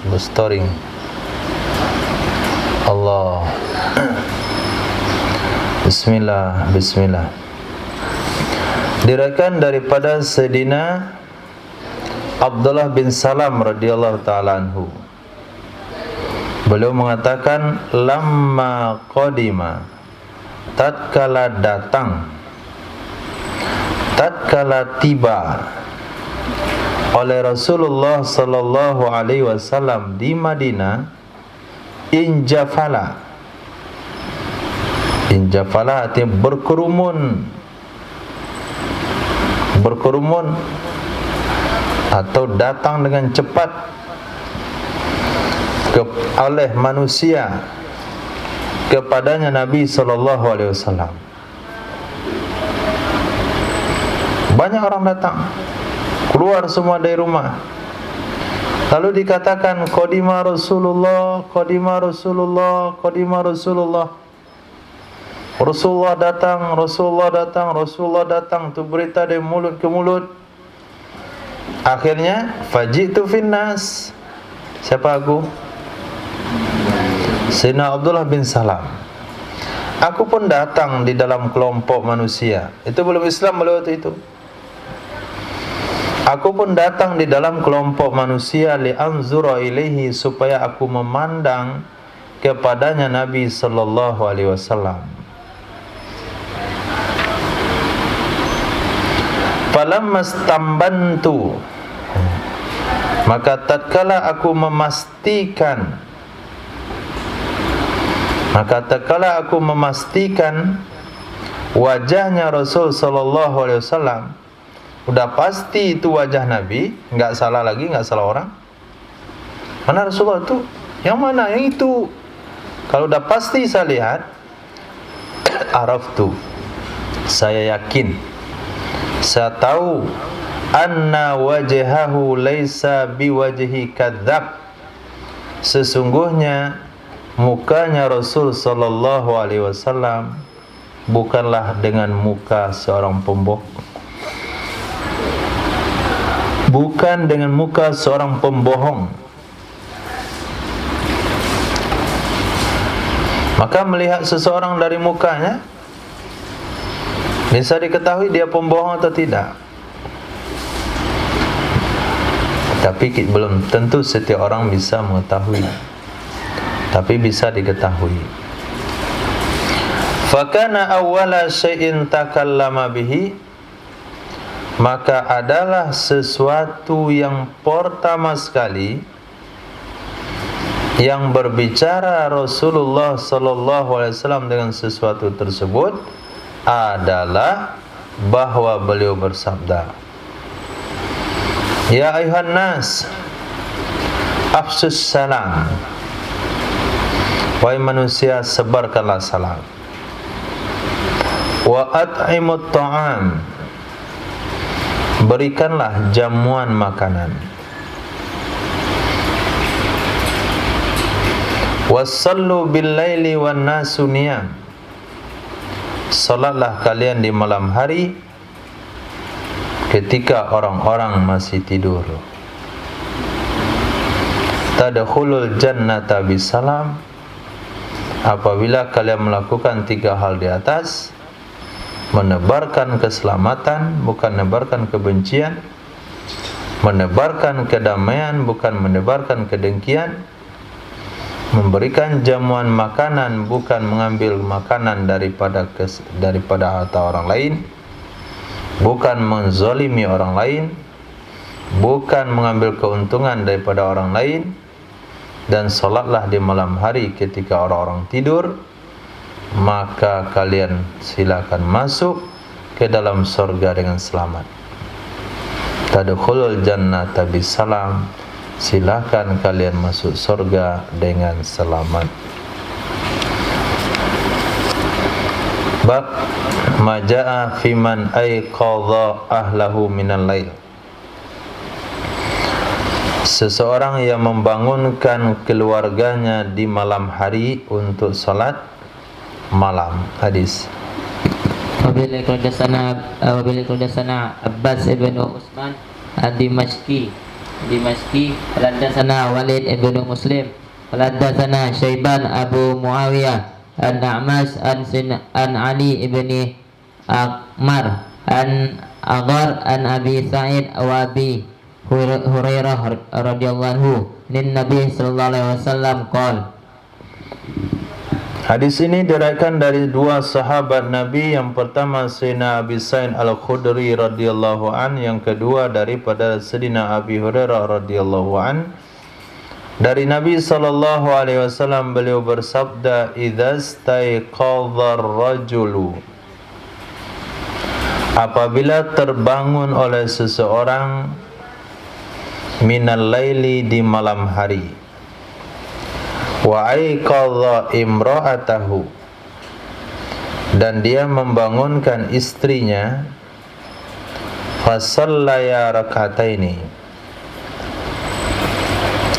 berstoring. Allah. Bismillah. Diriwayatkan daripada Sayyidina Abdullah bin Salam radhiyallahu ta'ala anhu, beliau mengatakan, lamma qadima, tatkala datang, tatkala tiba oleh Rasulullah sallallahu alaihi wasallam di Madinah, injafala artinya berkerumun atau datang dengan cepat oleh manusia kepadanya Nabi sallallahu alaihi wasallam. Banyak orang datang, keluar semua dari rumah. Lalu dikatakan qadima Rasulullah. Rasulullah datang, itu berita dari mulut ke mulut. Akhirnya fajitu finnas. Siapa aku? Sayyidina Abdullah bin Salam. Aku pun datang di dalam kelompok manusia. Itu belum Islam beliau itu. Aku pun datang di dalam kelompok manusia li'anzura ilaihi, supaya aku memandang kepadanya Nabi sallallahu alaihi wasallam. Falamma stambantu, maka tatkala aku memastikan, wajahnya Rasul sallallahu alaihi wasallam, udah pasti itu wajah Nabi, enggak salah lagi, enggak salah orang. Mana Rasulullah tuh? Yang mana? Yang itu. Kalau udah pasti saya lihat, araftu, saya yakin, saya tahu, anna wajhahu laisa biwajhi kadzab, sesungguhnya mukanya Rasul sallallahu alaihi wasallam bukanlah dengan muka seorang pembohong, bukan dengan muka seorang pembohong. Maka melihat seseorang dari mukanya bisa diketahui dia pembohong atau tidak. Tapi belum tentu setiap orang bisa mengetahui, tapi bisa diketahui. Fakana awwala syai'in takallama bihi, maka adalah sesuatu yang pertama sekali yang berbicara Rasulullah sallallahu alaihi wasallam dengan sesuatu tersebut adalah bahwa beliau bersabda, ya ayuhan nas, afsus salam, wahai manusia sebarkanlah salam, wa at'imut ta'am, berikanlah jamuan makanan, wassallu bil laili wan nasu niyam, salatlah kalian di malam hari ketika orang-orang masih tidur. Tadkhulul jannata bisalam, apabila kalian melakukan 3 hal di atas, menebarkan keselamatan bukan menebarkan kebencian, menebarkan kedamaian bukan menebarkan kedengkian, memberikan jamuan makanan bukan mengambil makanan daripada harta orang lain, bukan menzalimi orang lain, bukan mengambil keuntungan daripada orang lain, dan salatlah di malam hari ketika orang-orang tidur, maka kalian silakan masuk ke dalam surga dengan selamat. Tadkhulul jannata bisalam, silakan kalian masuk surga dengan selamat. Bab majaa fiman aiqadha ahlahu minal lail, seseorang yang membangunkan keluarganya di malam hari untuk salat malam. Hadis. Wabila qadasana Abbas ibn Utsman ad-Dimashqi hadatsana Walid ibn Muslim hadatsana Syaiban Abu Muawiyah an-A'mash an Ali ibn Akmar an Aghar an Abi Sa'id wa Abi Hurairah radhiyallahu anhu nin Nabi sallallahu alaihi wasallam qala. Hadis ini diriwayatkan dari 2 sahabat Nabi. Yang pertama Sayyidina Abi Sa'id Al-Khudri radhiyallahu an, yang kedua daripada Sayyidina Abi Hurairah radhiyallahu an. Dari Nabi sallallahu alaihi wasallam beliau bersabda, "Idzastaiqadhar rajulu", apabila terbangun oleh seseorang, minal laili, di malam hari, wa aiqadha imra'atahu, dan dia membangunkan istrinya, fasallaya rak'ataini,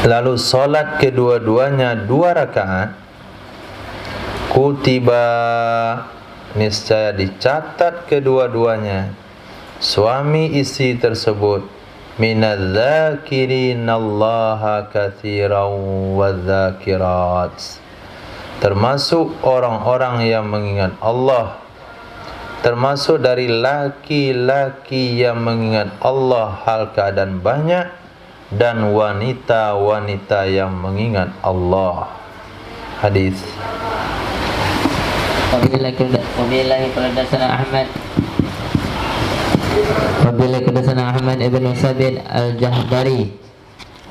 lalu salat kedua-duanya 2 rakaat, kutiba, niscaya dicatat kedua-duanya, suami istri tersebut, minadz-dzakirinallaha katsiran wadz-dzakirat, termasuk orang-orang yang mengingat Allah, termasuk dari laki-laki yang mengingat Allah hal keadaan banyak, dan wanita-wanita yang mengingat Allah. Hadis. Wabillahi hadatsana Ahmad ibn Sabit al-Jahdari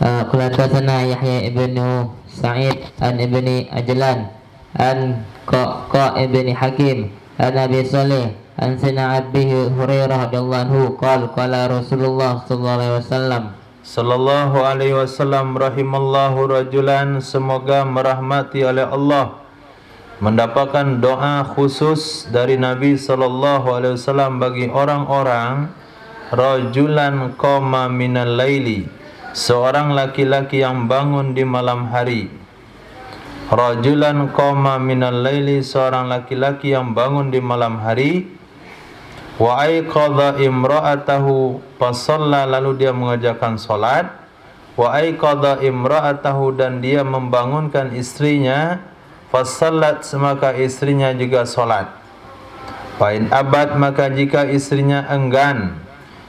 qala hadatsana Yahya ibn Sa'id an ibni Ajlan an Qa ibn Hakim an Abi Salih an Sayyidina Abi Hurairah radhiyallahu anhu qala Rasulullah sallallahu alaihi wasallam Sallallahu alaihi wasallam, rahimallahu rajulan, semoga merahmati oleh Allah, mendapatkan doa khusus dari Nabi sallallahu alaihi wasallam bagi orang-orang, rajulan qama minal laili, seorang laki-laki yang bangun di malam hari. Rajulan qama minal laili, seorang laki-laki yang bangun di malam hari. Wa aiqadha imra'atahu, fasalla, lalu dia mengerjakan solat. Wa aiqadha imra'atahu, dan dia membangunkan istrinya. Fasallat, maka istrinya juga solat. Fa in abad, maka jika istrinya enggan,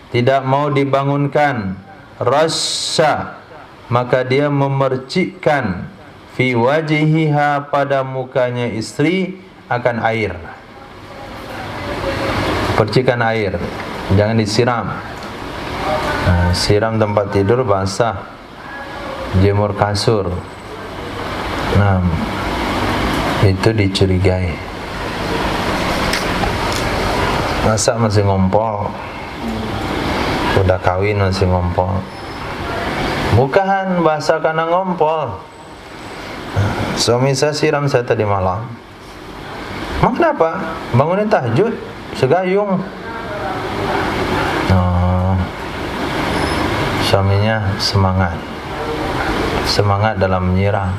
tidak mau dibangunkan, rasya, maka dia memercikkan, fi wajihiha, pada mukanya istri, akan air. Percikan air, jangan disiram. Siram tempat tidur basah, jemur kasur, itu dicurigai. Masa masih ngompol, udah kawin masih ngompol. Bukan basah karena ngompol. Suami saya siram saya tadi malam. Kenapa? Bangunin tahajud, segayung. Suaminya semangat dalam menyiram.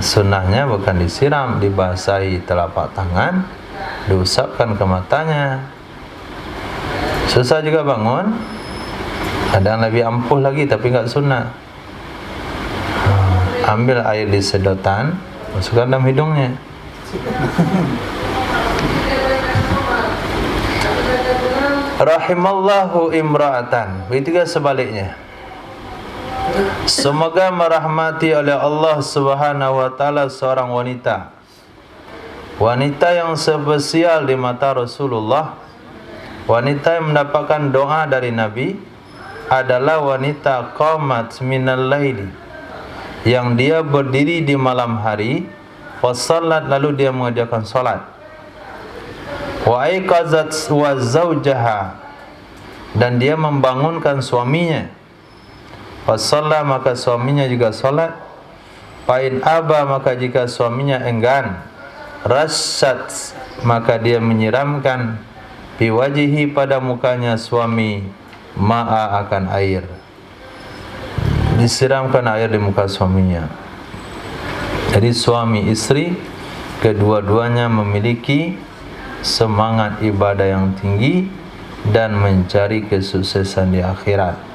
Sunnahnya bukan disiram, dibasahi telapak tangan, diusapkan ke matanya. Susah juga bangun. Ada yang lebih ampuh lagi tapi enggak sunnah. Ambil air di sedotan, masukkan dalam hidungnya. Rahimallahu imra'atan, begitu juga sebaliknya. Semoga merahmati oleh Allah Subhanahu wa taala seorang wanita. Wanita yang spesial di mata Rasulullah. Wanita yang mendapatkan doa dari Nabi adalah wanita qamat minal laili, yang dia berdiri di malam hari, fasallat, lalu dia mengerjakan salat. Wa aiqazat wa zawjaha, dan dia membangunkan suaminya. Fasalla, maka suaminya juga salat. Pain aba, maka jika suaminya enggan, rasyat, maka dia menyiramkan, fi wajihi, pada mukanya suami, ma'a, akan air. Disiramkan air di muka suaminya. Jadi suami istri kedua-duanya memiliki semangat ibadah yang tinggi dan mencari kesuksesan di akhirat.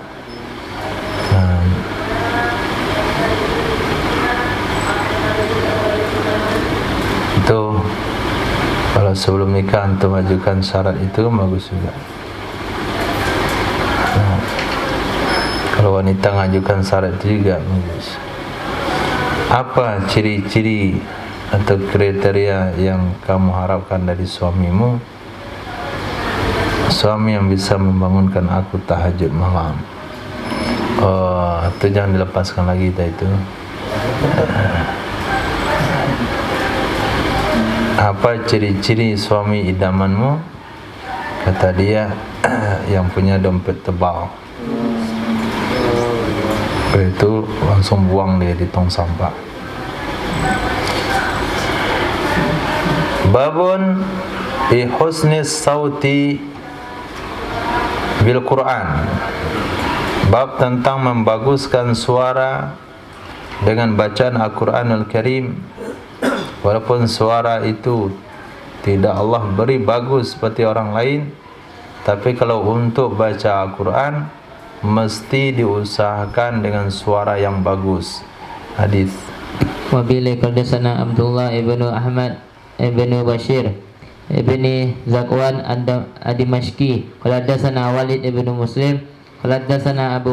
Itu kalau sebelum nikah antum ajukan syarat itu bagus juga. Kalau wanita mengajukan syarat itu juga bagus. Apa ciri-ciri atau kriteria yang kamu harapkan dari suamimu? Suami yang bisa membangunkan aku tahajud malam. Itu jangan dilepaskan lagi itu. Apa ciri-ciri suami idamanmu? Kata dia, yang punya dompet tebal. Itu langsung buang dia di tong sampah. Babun bi husni sauti bil Quran. Bab tentang membaguskan suara dengan bacaan Al-Quranul Karim. Walaupun suara itu tidak Allah beri bagus seperti orang lain, tapi kalau untuk baca Al-Quran mesti diusahakan dengan suara yang bagus. Hadis. Wa bihi qadasana Abdullah ibnu Ahmad ibnu Bashir ibni Zakwan ad-Dimashqi qala hadatsana Walid ibnu Muslim qala hadatsana Abu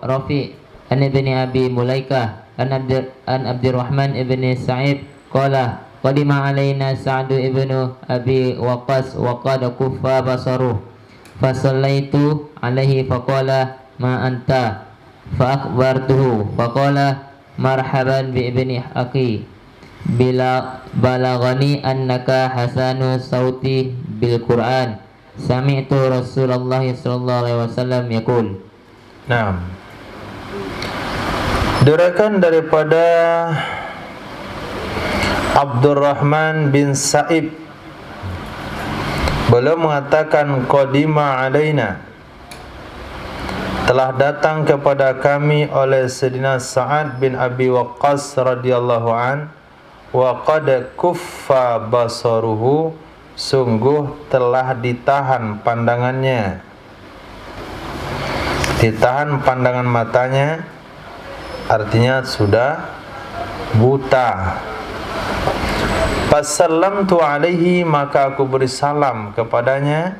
Rafi an ibni Abi Mulaikah an Abdurrahman ibni Sa'id qala qadima alaina Sa'd ibnu Abi Waqqas wa qad kuffa basaruh fa sallaitu alaihi faqala ma anta fa akhbartuhu faqala marhaban bi ibni akhi bila balagani annaka hasanu sauti bil Quran. Sami'tu Rasulullah sallallahu alaihi wasallam yaqul. Nah, diriwayatkan daripada Abdurrahman bin Sa'ib, beliau mengatakan qadima alaina, telah datang kepada kami oleh Sayyidina Sa'ad bin Abi Waqqas radhiyallahu an, wa qad kuffa basaruhu, sungguh telah ditahan pandangannya, ditahan pandangan matanya, artinya sudah buta. Fasallamtu alaihi, maka aku beri salam kepadanya.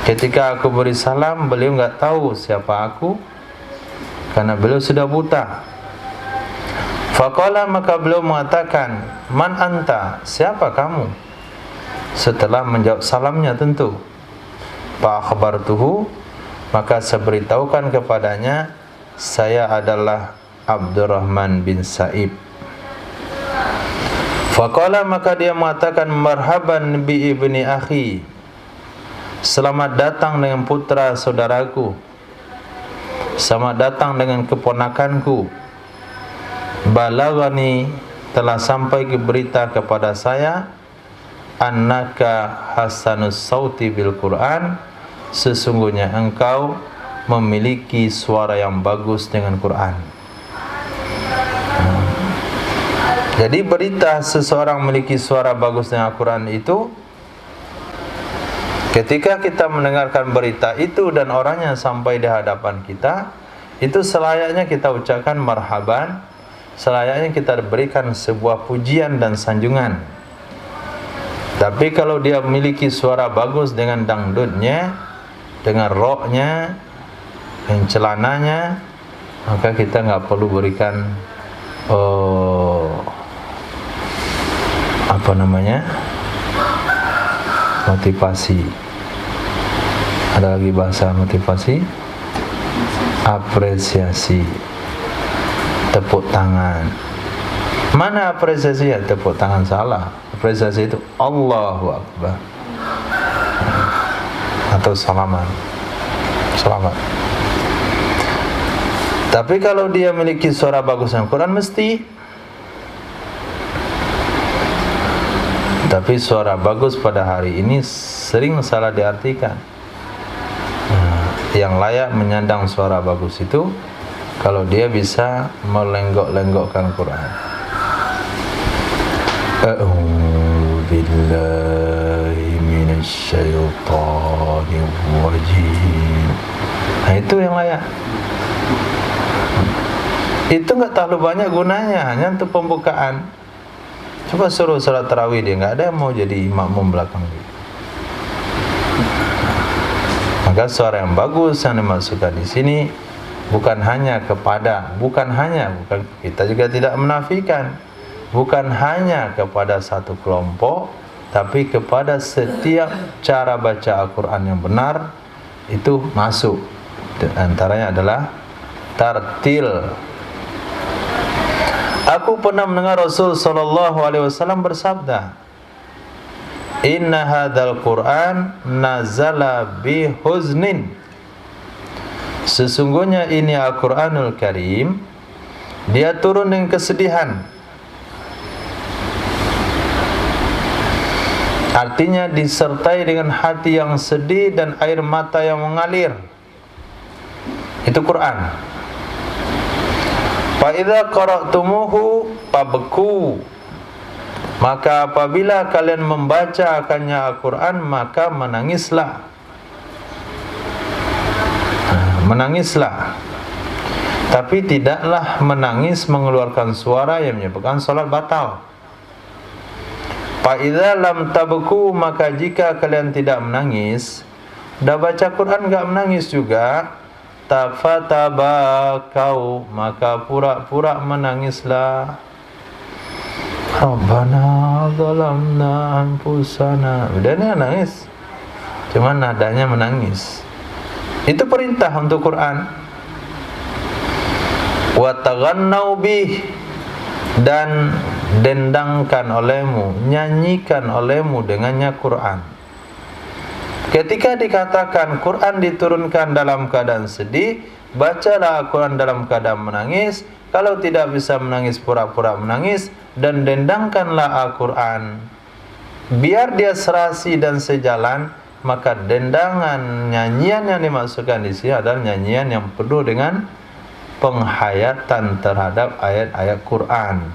Ketika aku beri salam, beliau enggak tahu siapa aku karena beliau sudah buta. Faqala, maka beliau mengatakan, man anta, siapa kamu? Setelah menjawab salamnya tentu. Fa akhbartuhu, maka saya beritahukan kepadanya, saya adalah Abdurrahman bin Sa'ib. Faqala, maka dia mengatakan, marhaban bi ibni akhi, selamat datang dengan putra saudaraku, selamat datang dengan keponakanku. Balagani, telah sampai ke berita kepada saya, annaka hasanus sauti bil Quran, sesungguhnya engkau memiliki suara yang bagus dengan Quran. Jadi berita seseorang memiliki suara bagus dengan Quran itu, ketika kita mendengarkan berita itu dan orangnya sampai di hadapan kita, itu selayaknya kita ucapkan marhaban, selayaknya kita berikan sebuah pujian dan sanjungan. Tapi kalau dia memiliki suara bagus dengan dangdutnya, dengan rocknya, dengan celananya, maka kita nggak perlu berikan motivasi. Ada lagi bahasa motivasi, apresiasi, tepuk tangan. Mana apresiasi? Ya, tepuk tangan salah. Apresiasi itu Allahu Akbar atau selamat. Tapi kalau dia memiliki suara bagus dengan Quran mesti. Tapi suara bagus pada hari ini sering salah diartikan. Yang layak menyandang suara bagus itu kalau dia bisa melenggok-lenggokkan Quran. A'udzu billahi minasyaitonir rajim. Nah, itu yang layak. Itu enggak terlalu banyak gunanya, hanya untuk pembukaan. Coba suruh salat tarawih, dia enggak ada yang mau jadi makmum belakang dia. Maka suara yang bagus yang dimasukkan di sini bukan kita juga tidak menafikan, bukan hanya kepada satu kelompok, tapi kepada setiap cara baca Al-Quran yang benar itu masuk. Antaranya adalah tartil. Aku pernah mendengar Rasul sallallahu alaihi wasallam bersabda, inna hadzal Qur'an nazala bi huznin, sesungguhnya ini Al-Quranul Karim, dia turun dengan kesedihan. Artinya disertai dengan hati yang sedih dan air mata yang mengalir. Itu Quran. Fa idza qara'tumuhu fabku, maka apabila kalian membaca akannya Al-Quran, maka menangislah. Menangislah. Tapi tidaklah menangis mengeluarkan suara yang menyebabkan salat batal. Fa idza lam tabku, maka jika kalian tidak menangis, dah baca Quran enggak menangis juga, tafatabakau, maka pura-pura menangislah. Rabbana zalamna anfusana, udah nih nangis, cuma nadanya menangis. Itu perintah untuk Quran. Wa taghannau bih, dan dendangkan olehmu, nyanyikan olehmu dengannya Quran. Ketika dikatakan Quran diturunkan dalam keadaan sedih, bacalah Al-Quran dalam keadaan menangis. Kalau tidak bisa menangis, pura-pura menangis, dan dendangkanlah Al-Quran. Biar dia serasi dan sejalan, maka dendangan nyanyian yang dimaksudkan di sini adalah nyanyian yang penuh dengan penghayatan terhadap ayat-ayat Quran.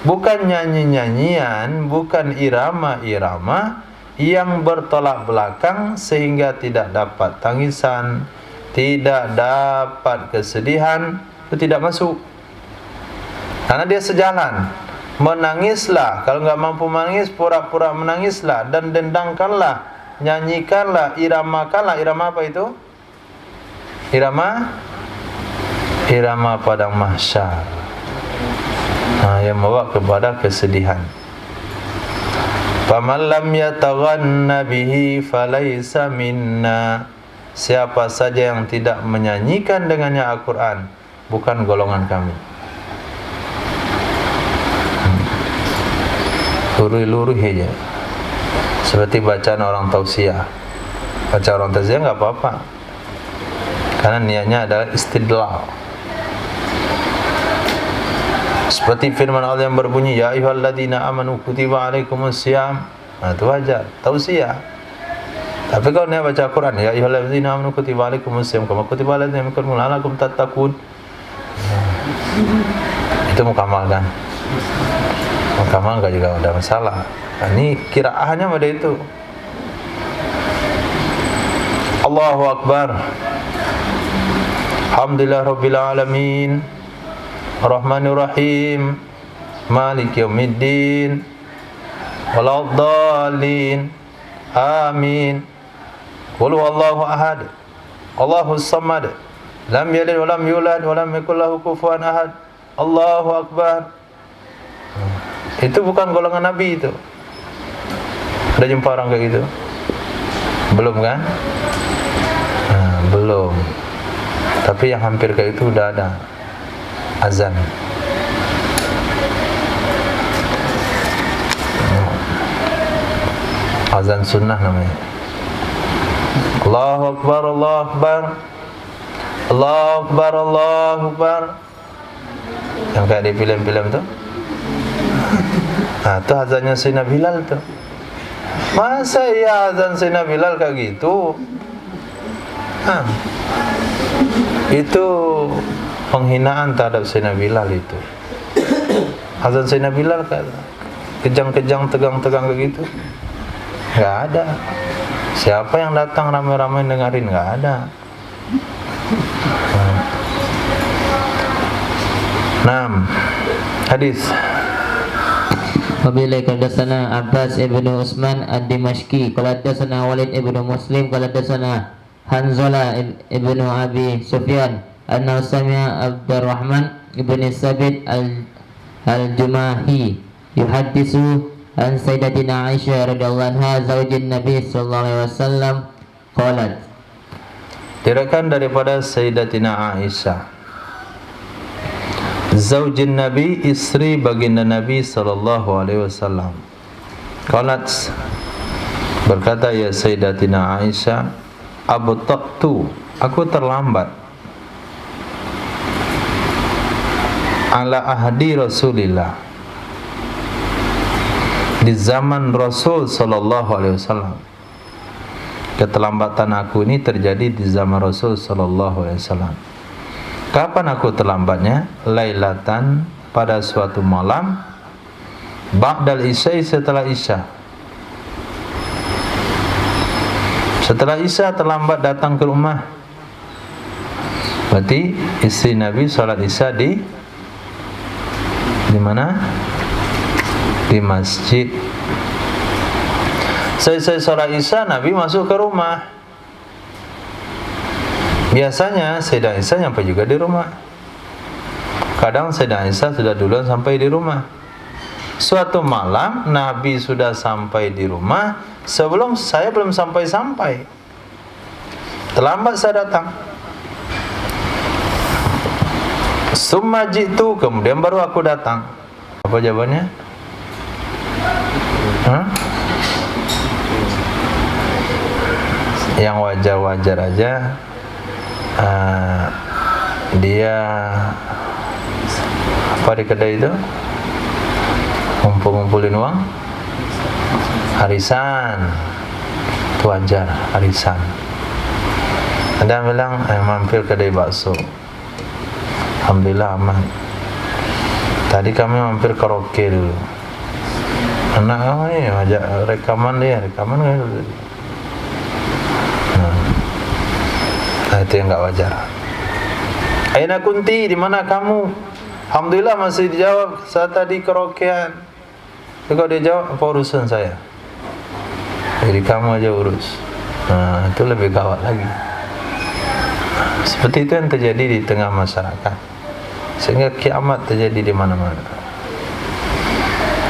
Bukan nyanyi-nyanyian, bukan irama-irama yang bertolak belakang sehingga tidak dapat tangisan, tidak dapat kesedihan, itu tidak masuk. Karena dia sejalan. Menangislah, kalau enggak mampu menangis, pura-pura menangislah, dan dendangkanlah, nyanyikanlah, iramakanlah. Irama apa itu? Irama padang mahsyar. Yang membawa kepada kesedihan. Faman lam yataghanna bihi falaysa minna. Siapa saja yang tidak menyanyikan dengannya Al-Quran, bukan golongan kami. Luruh-luruh aja, seperti bacaan orang tausiah. Baca orang tausiah enggak apa-apa, karena niatnya adalah istidlal. Seperti firman Allah yang berbunyi, ya ayyuhalladzina amanu kutiba alaikumusiyam. Itu wajar, tausiah. Tapi kalau dia baca Quran, ya ayyuhalladzina amanu kutiba alaikumusiyam kama kutiba alal ladzina min qablikum la'allakum tattaqun. Itu mukamal kan? Mukamal enggak juga ada masalah. Ini kiraahannya pada itu. Allahu Akbar. Alhamdulillah Rabbil Alamin, Ar-Rahmanir Rahim, Maliki Yaumiddin, Waladdallin, Amin. Qul huwallahu ahad, Allahus samad, lam yalid wa lam yulad wa lam yakul lahu kufuwan ahad. Allahu Akbar. Itu bukan golongan Nabi itu. Ada jumpa orang kayak gitu? Belum kan? Belum. Tapi yang hampir kayak itu udah ada. Azan. Azan sunnah namanya. Allahu Akbar, Allahu Akbar, Allahu Akbar, Allahu Akbar. Yang kayak di film-film itu. Itu azannya Sayyidina Bilal tuh. Masa ya azan Sayyidina Bilal kayak gitu? Itu penghinaan terhadap Sayyidina Bilal itu. Azan Sayyidina Bilal kayak kejang-kejang, tegang-tegang kayak gitu. Enggak ada. Siapa yang datang ramai-ramai dengerin? Enggak ada. Hadis. Wabillahi hadatsana Abbas ibnu Utsman ad-Dimashqi qala hadatsana Walid ibnu Muslim qala hadatsana Hanzalah ibnu Abi Sufyan anna sami'a Abdurrahman ibnu Sabit al-Jumahi yuhaddisu an Sayyidatina Aisyah radhiyallahu anha zaujin Nabi sallallahu alaihi wasallam qalat. Diriwayatkan daripada Sayyidatina Aisyah, zaujin Nabi, istri baginda Nabi sallallahu alaihi wasallam. Qalat, berkata ya Sayyidatina Aisyah, abtaqtu, aku terlambat, ala ahdi Rasulillah, di zaman Rasul sallallahu alaihi wasallam. Keterlambatan aku ini terjadi di zaman Rasul sallallahu alaihi wasallam. Kapan aku terlambatnya? Lailatan, pada suatu malam, ba'dal isya, setelah isya. Setelah isya terlambat datang ke rumah. Berarti istri Nabi salat isya di mana? Di masjid. Selesai salat isya, Nabi masuk ke rumah. Biasanya Sayyidah Aisyah sampai juga di rumah. Kadang Sayyidah Aisyah sudah duluan sampai di rumah. Suatu malam Nabi sudah sampai di rumah sebelum saya belum sampai-sampai. Terlambat saya datang. Summa jitu, kemudian baru aku datang. Apa jawabannya? Yang wajar-wajar aja, dia apa di kedai itu? Ngumpulin uang, arisan, itu wajar, arisan. Ada yang bilang, mampir kedai bakso, alhamdulillah aman. Tadi kami mampir karaoke dulu. Anak ini ajak rekaman kan dulu. Nah, itu yang nggak wajar. Aina kunti, di mana kamu? Alhamdulillah masih dijawab saat tadi karaokean. Kalau dia jawab, apa urusan saya? Jadi kamu aja urus. Nah, itu lebih gawat lagi. Seperti itu yang terjadi di tengah masyarakat, sehingga kiamat terjadi di mana-mana.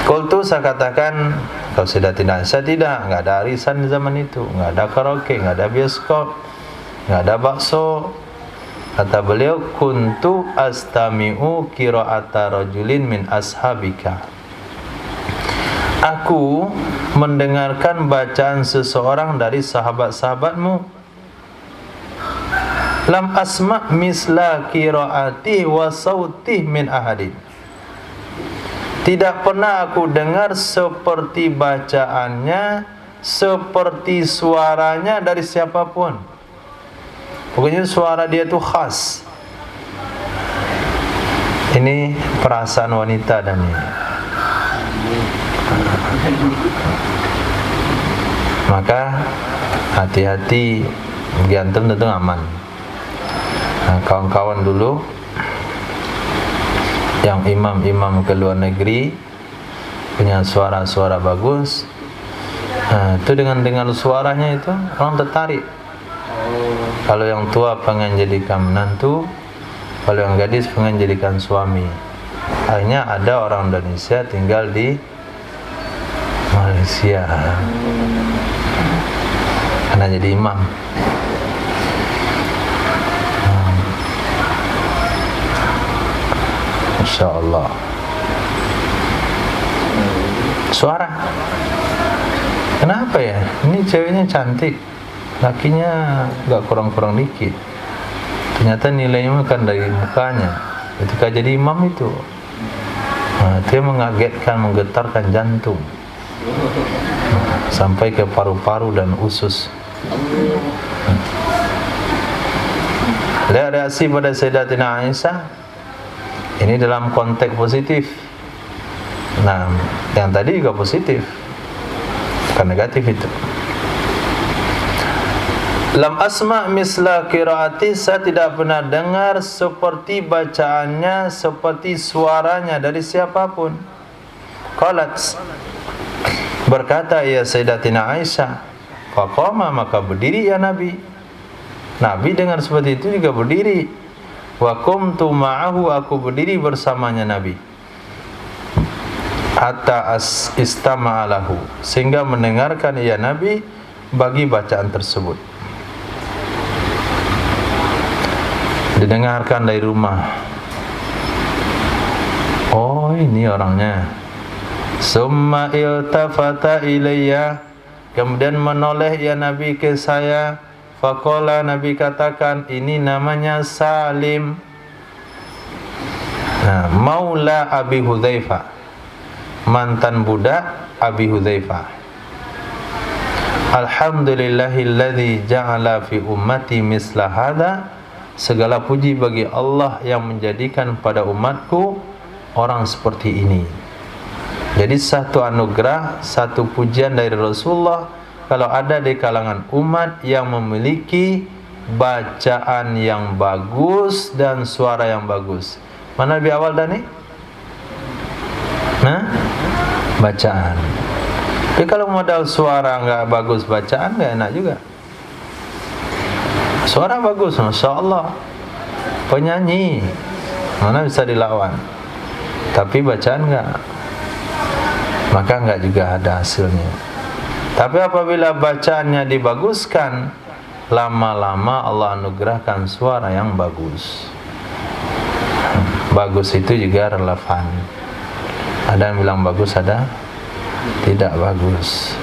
Qultu, saya katakan, kalau sudah tidak, saya tidak, nggak ada arisan di zaman itu, nggak ada karaoke, nggak ada bioskop, nggak ada bakso. Kata beliau, kuntu astami'u qira'ata rajulin min ashabika. Aku mendengarkan bacaan seseorang dari sahabat-sahabatmu. Lam asma' misla qira'ati wa sautih min ahadin. Tidak pernah aku dengar seperti bacaannya, seperti suaranya dari siapapun. Pokoknya suara dia itu khas. Ini perasaan wanita dan ini. Maka hati-hati, diantum tentu aman. Nah, kawan-kawan dulu yang imam-imam ke luar negeri punya suara-suara bagus, itu dengan suaranya itu orang tertarik. Kalau yang tua pengen jadikan menantu, kalau yang gadis pengen jadikan suami. Akhirnya ada orang Indonesia tinggal di Malaysia karena jadi imam. Masya Allah. Suara. Kenapa ya? Ini ceweknya cantik, lakinya gak kurang-kurang dikit. Ternyata nilainya bukan dari mukanya. Ketika jadi imam itu, dia mengagetkan, menggetarkan jantung sampai ke paru-paru dan usus. Lihat reaksi pada Sayyidatina Aisyah. Ini dalam konteks positif. Nah, yang tadi juga positif, bukan negatif itu. Lam asma' misla qiraati, saya tidak pernah dengar seperti bacaannya, seperti suaranya dari siapapun. Qalat, berkata ya Sayyidatina Aisyah, faqama, maka berdiri ya Nabi. Nabi dengar seperti itu juga berdiri. Wa qumtu ma'ahu, aku berdiri bersamanya Nabi. Hatta istama'alahu, sehingga mendengarkan ya Nabi bagi bacaan tersebut. Didengarkan dari rumah. Oh, ini orangnya. Summa iltafata ilayya, kemudian menoleh ya Nabi ke saya. Faqala, Nabi katakan, ini namanya Salim, maula Abi Hudzaifah, mantan budak Abi Hudzaifah. Alhamdulillahilladzi ja'ala fi ummati misla hadza, segala puji bagi Allah yang menjadikan pada umatku orang seperti ini. Jadi satu anugerah, satu pujian dari Rasulullah kalau ada di kalangan umat yang memiliki bacaan yang bagus dan suara yang bagus. Mana lebih awal Dani? Bacaan. Tapi kalau modal suara nggak bagus, bacaan nggak enak juga. Suara bagus, Masya Allah, penyanyi, mana bisa dilawan. Tapi bacaan nggak, maka nggak juga ada hasilnya. Tapi apabila bacaannya dibaguskan, lama-lama Allah anugerahkan suara yang bagus. Bagus itu juga relevan. Ada yang bilang bagus, ada tidak bagus.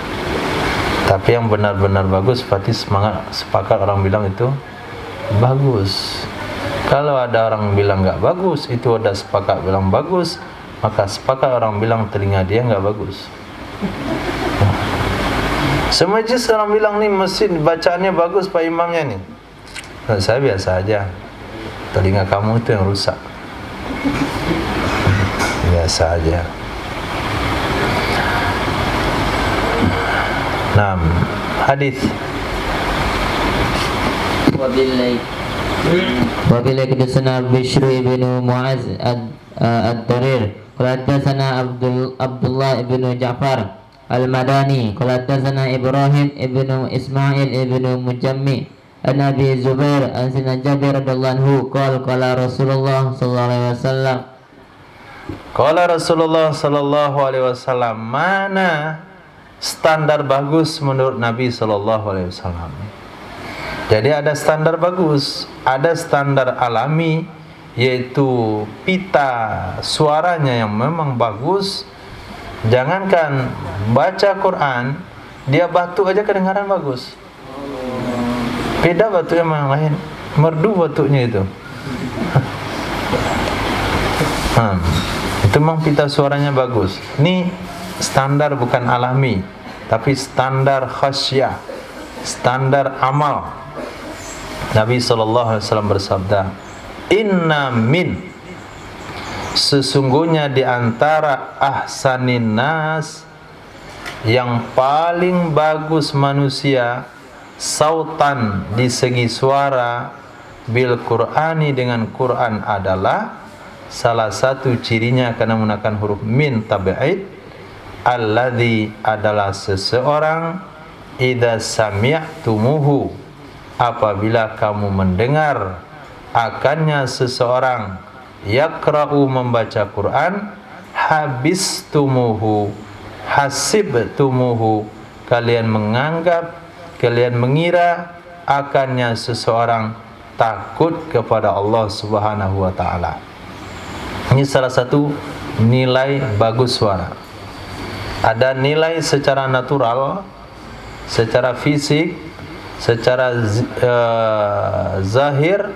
Tapi yang benar-benar bagus berarti sepakat orang bilang itu bagus. Kalau ada orang bilang nggak bagus, itu ada sepakat bilang bagus, maka sepakat orang bilang telinga dia nggak bagus. Semajlis orang bilang nih masjid bacaannya bagus Pak Imamnya nih. Nah, saya biasa aja. Telinga kamu itu yang rusak. Biasa aja. Nah, hadis. Wabillahi hadatsana Bishr ibn Muaz ad-Darir qala hadatsana Abdullah ibn Ja'far al-Madani qala hadatsana Ibrahim ibn Ismail ibn Mujammi an Abi Zubair an Sayyidina Jabir radhiyallahu anhu qala Rasulullah sallallahu alaihi wasallam Qala Rasulullah sallallahu alaihi wasallam, mana standar bagus menurut Nabi sallallahu alaihi wasallam? Jadi ada standar bagus, ada standar alami, yaitu pita suaranya yang memang bagus. Jangankan baca Quran, dia batuk aja kedengaran bagus. Beda batuk yang lain, merdu batuknya itu. Itu memang pita suaranya bagus. Ini standar bukan alami, tapi standar khasyah, standar amal. Nabi SAW bersabda, Inna min, sesungguhnya di antara ahsanin nas, yang paling bagus manusia, sautan di segi suara, bil Qur'ani dengan Quran adalah salah satu cirinya karena menggunakan huruf min tabi'id, alladzi adalah seseorang, idza sami'tumuhu, apabila kamu mendengar akannya seseorang, yaqra'u membaca Quran, habistumuhu, hasibtumuhu, kalian menganggap, kalian mengira akannya seseorang takut kepada Allah Subhanahu wa taala. Ini salah satu nilai bagus suara. Ada nilai secara natural, secara fisik, secara zahir,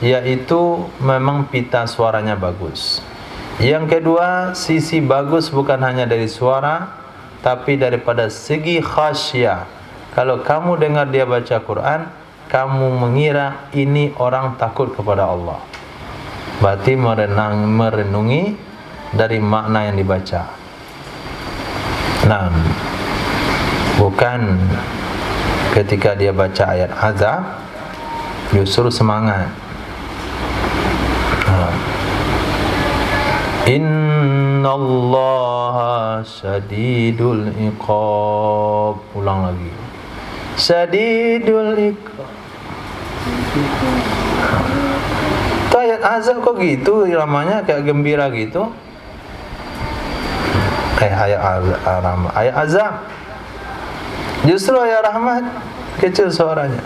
yaitu memang pita suaranya bagus. Yang kedua, sisi bagus bukan hanya dari suara, tapi daripada segi khasyah. Kalau kamu dengar dia baca Quran, kamu mengira ini orang takut kepada Allah. Berarti merenungi dari makna yang dibaca. Nah, bukan ketika dia baca ayat azab justru semangat. Innallaha syadidul iqab. Ulang lagi. Syadidul iqab. Itu ayat azab kok gitu iramanya, kayak gembira gitu. Ayat azab. Justru ayat rahmat kecil suaranya.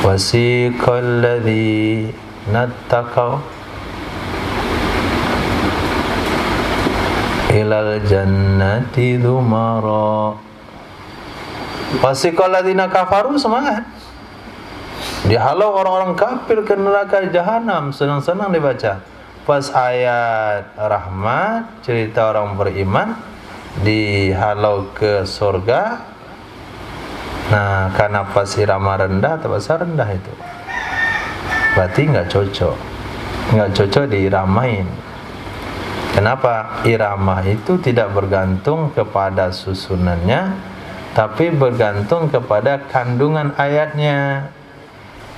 Wasiqal ladzina taqaw ilal jannati dzumara. Wasiqal ladzina kafaru, semangat. Dihalau orang-orang kafir ke neraka jahanam, senang-senang dibaca. Pas ayat rahmat, cerita orang beriman, dihalau ke surga. Nah, karena pas irama rendah, terpaksa rendah itu. Berarti nggak cocok diiramain. Kenapa? Irama itu tidak bergantung kepada susunannya, tapi bergantung kepada kandungan ayatnya.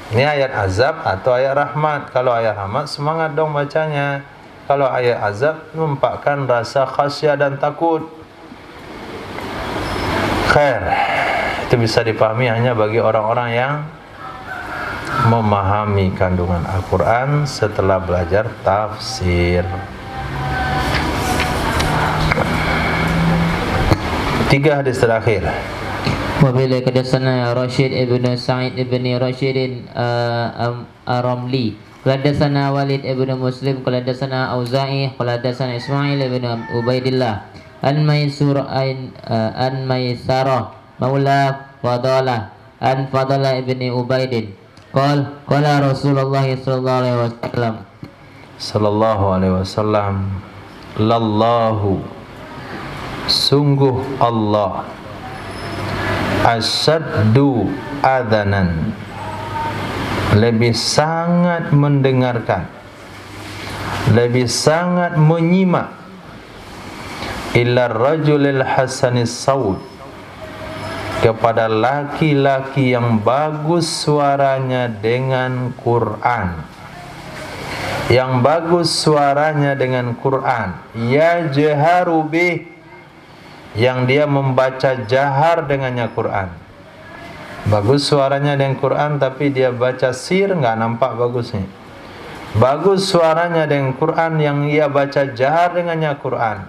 Ini ayat azab atau ayat rahmat. Kalau ayat rahmat, semangat dong bacanya. Kalau ayat azab, menampakkan rasa khasyah dan takut. Khair. Itu bisa dipahami hanya bagi orang-orang yang memahami kandungan Al-Quran setelah belajar tafsir. 3 hadis terakhir. Wabillahi hadatsana Rashid ibn Sa'id ibn Rashid Ar-Ramli qala hadatsana Walid ibn Muslim qala hadatsana Auza'i qala hadatsana Ismail ibn Ubaidillah an Maisarah maula Fadalah an Fadalah ibn Ubaidin qala Rasulullah sallallahu alaihi wasallam, lallahu, sungguh Allah, asyaddu adhanan, lebih sangat mendengarkan, lebih sangat menyimak, illa rajulil hasanis saud, kepada laki-laki yang bagus suaranya dengan Quran, yang bagus suaranya dengan Quran, yajharu bih, yang dia membaca jahar dengannya Quran. Bagus suaranya dengan Quran tapi dia baca sir, enggak nampak bagusnya. Bagus suaranya dengan Quran yang ia baca jahar dengannya Quran,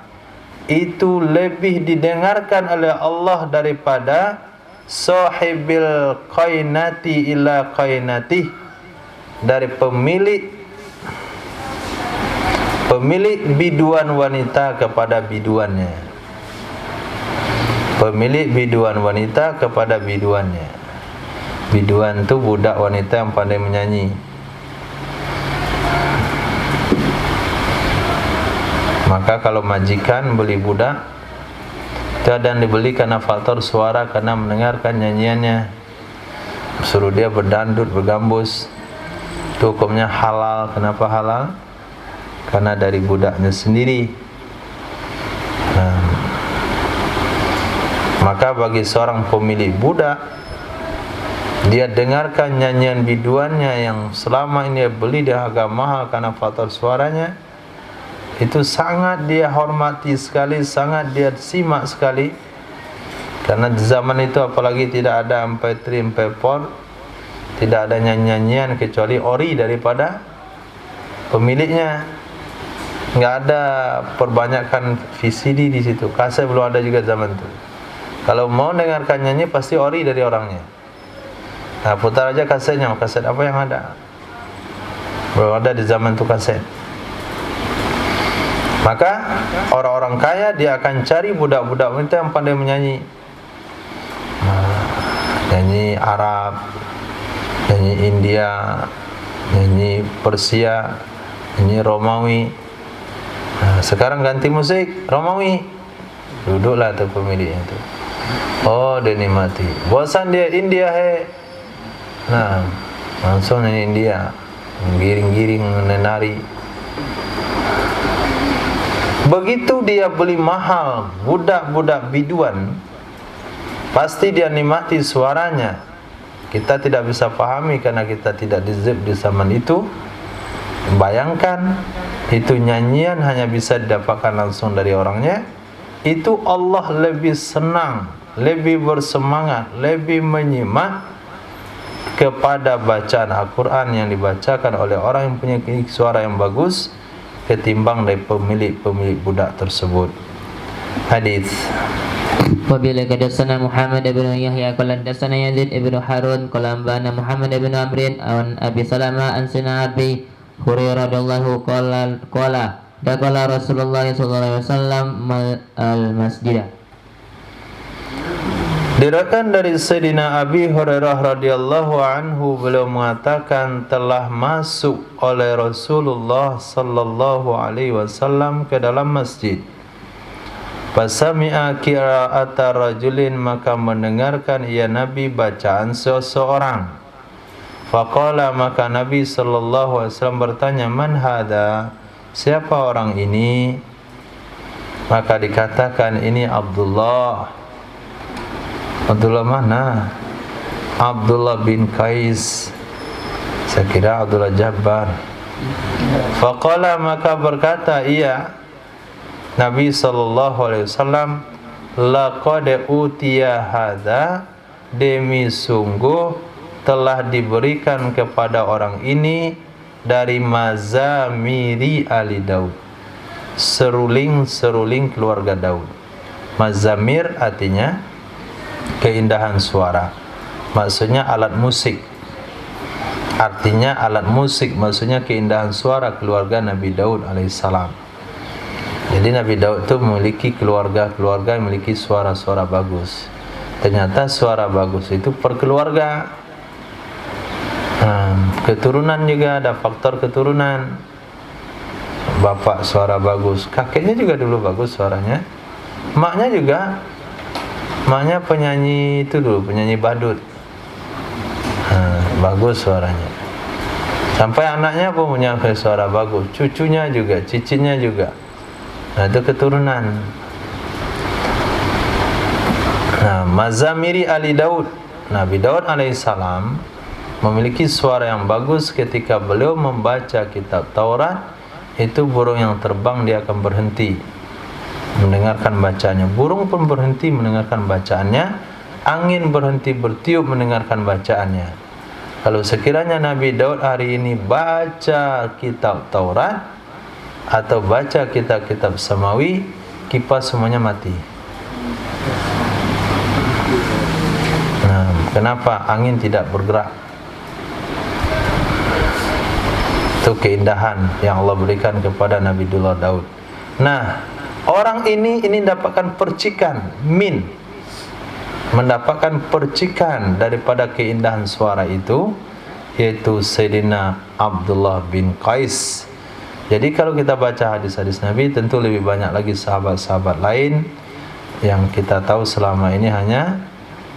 itu lebih didengarkan oleh Allah daripada sahibil qainati ila qainatih, dari pemilik biduan wanita kepada biduannya. Pemilik biduan wanita kepada biduannya. Biduan itu budak wanita yang pandai menyanyi. Maka kalau majikan beli budak, itu ada yang dibeli karena faktor suara, karena mendengarkan nyanyiannya, suruh dia berdandut, bergambus, itu hukumnya halal. Kenapa halal? Karena dari budaknya sendiri. Maka bagi seorang pemilik budak, dia dengarkan nyanyian biduannya yang selama ini dia beli di harga mahal karena faktor suaranya, itu sangat dia hormati sekali, sangat dia simak sekali. Karena di zaman itu apalagi tidak ada MP3, MP4, tidak ada nyanyian kecuali ori daripada pemiliknya. Nggak ada perbanyakan VCD di situ, kaset belum ada juga zaman itu. Kalau mau dengarkan nyanyi pasti ori dari orangnya. Nah, putar aja kasetnya, kaset apa yang ada? Belum ada di zaman itu kaset. Maka orang-orang kaya dia akan cari budak-budak wanita yang pandai menyanyi. Nyanyi Arab, nyanyi India, nyanyi Persia, nyanyi Romawi. Sekarang ganti musik Romawi, duduklah tuh pemiliknya tuh. Oh, dia nikmati. Bosan dia India nah, langsung nyanyi India, giring-giring, menari. Begitu dia beli mahal budak-budak biduan, pasti dia nikmati suaranya. Kita tidak bisa pahami karena kita tidak di zaman itu. Bayangkan, itu nyanyian hanya bisa didapatkan langsung dari orangnya. Itu Allah lebih senang, lebih bersemangat, lebih menyimak kepada bacaan Al-Quran yang dibacakan oleh orang yang punya suara yang bagus ketimbang dari pemilik budak tersebut. Hadis. Wabila hadatsana Muhammad ibn Yahya qala hadatsana Yazid ibn Harun qala anbana Muhammad ibn Amrin an Abi Salamah an Abi Hurairah radhiyallahu qala dakhala Rasulullah sallallahu alaihi wasallam al-masjidah. Diriwayatkan dari Sayyidina Abi Hurairah radhiyallahu anhu, beliau mengatakan telah masuk oleh Rasulullah sallallahu alaihi wasallam ke dalam masjid. Fasami'a qira'ata rajulin, maka mendengarkan ia Nabi bacaan seseorang. Faqala, maka Nabi sallallahu alaihi wasallam bertanya, man hadha, siapa orang ini? Maka dikatakan ini Abdullah. Abdullah mana? Abdullah bin Qais. Saya kira Abdullah Jabbar. Faqala, maka berkata ia Nabi sallallahu alaihi wasallam, laqad utiya hadza, demi sungguh telah diberikan kepada orang ini dari mazamiri ali Daud, seruling-seruling keluarga Daud. Mazamir artinya keindahan suara, maksudnya alat musik. Artinya alat musik, maksudnya keindahan suara keluarga Nabi Daud alaihissalam. Jadi Nabi Daud itu memiliki keluarga yang memiliki suara-suara bagus. Ternyata suara bagus itu per keluarga. Keturunan juga ada faktor keturunan. Bapak suara bagus, kakeknya juga dulu bagus suaranya. Maknya juga, maknya penyanyi itu dulu, penyanyi badut. Bagus suaranya. Sampai anaknya pun punya suara bagus, cucunya juga, cicitnya juga. Nah, itu keturunan. Nah, mazamiri Ali Daud. Nabi Daud alaihissalam memiliki suara yang bagus. Ketika beliau membaca kitab Taurat, itu burung yang terbang dia akan berhenti mendengarkan bacaannya. Burung pun berhenti mendengarkan bacaannya. Angin berhenti bertiup mendengarkan bacaannya. Kalau sekiranya Nabi Daud hari ini baca kitab Taurat atau baca kitab-kitab samawi, kipas semuanya mati. Nah, kenapa? Angin tidak bergerak. Itu keindahan yang Allah berikan kepada Nabi Daud. Nah, orang ini mendapatkan percikan mendapatkan percikan daripada keindahan suara itu, yaitu Sayyidina Abdullah bin Qais. Jadi kalau kita baca hadis-hadis Nabi, tentu lebih banyak lagi sahabat-sahabat lain. Yang kita tahu selama ini hanya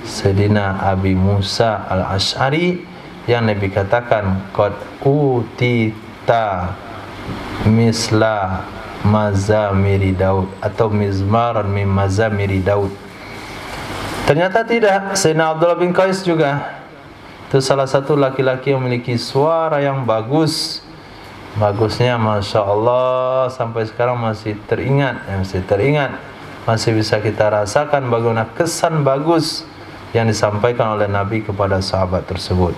Sayyidina Abi Musa al-Ash'ari yang Nabi katakan qad utita misla mazamiri Daud, atau mizmaran min mazamiri Daud. Ternyata tidak. Sayyidina Abdullah bin Qais juga itu salah satu laki-laki yang memiliki suara yang bagus. Bagusnya Masya Allah, sampai sekarang masih teringat, masih bisa kita rasakan bagaimana kesan bagus yang disampaikan oleh Nabi kepada sahabat tersebut.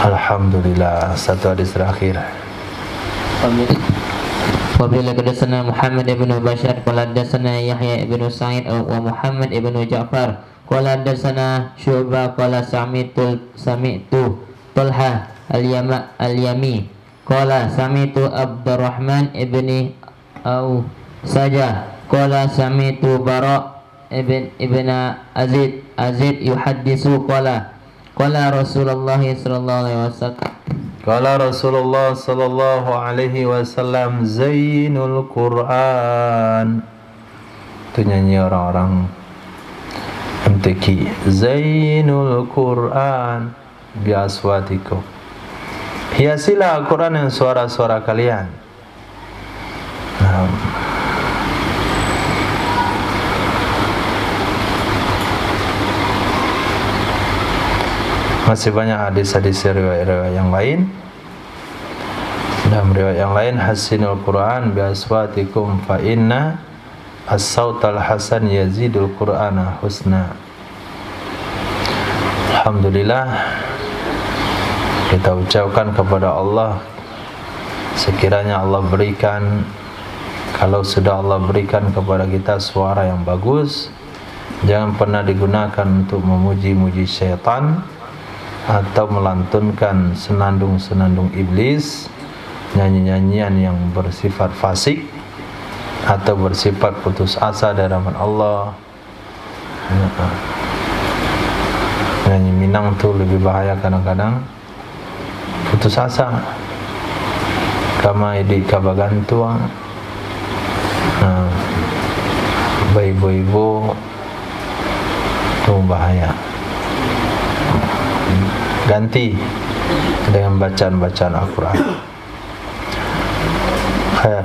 Alhamdulillah. Satu hadis terakhir. Wabila hadatsana Muhammad ibn Bashar qala hadatsana Yahya ibn Sa'id wa Muhammad ibn Ja'far qala hadatsana Syu'bah qala sami'tu Talha al-Yami qala sami'tu Abdurrahman ibn Saja qala sami'tu Bara ibn Azid yuhaddisu qala Rasulullah sallallahu alaihi wasallam Qala Rasulullah sallallahu alaihi wasallam Zainul Quran. Itu nyanyi orang-orang MTQ. Zainul Quran biaswatikum. Hiasilah Al-Quran dengan suara-suara kalian. Masih banyak hadis-hadis riwayat-riwayat yang lain. Dalam riwayat yang lain, hasinul Quran bi aswatikum fa inna as-sautal hasan yazidul Qur'ana husna. Alhamdulillah, kita ucapkan kepada Allah, sekiranya Allah berikan, kalau sudah Allah berikan kepada kita suara yang bagus, jangan pernah digunakan untuk memuji-muji syaitan atau melantunkan senandung-senandung iblis, nyanyi-nyanyian yang bersifat fasik atau bersifat putus asa dari rahmat Allah. Nyanyi Minang tuh lebih bahaya kadang-kadang, putus asa. Kama idi kabagantuang, ibu-ibu tuh bahaya. Ganti dengan bacaan-bacaan Al-Quran. Khair.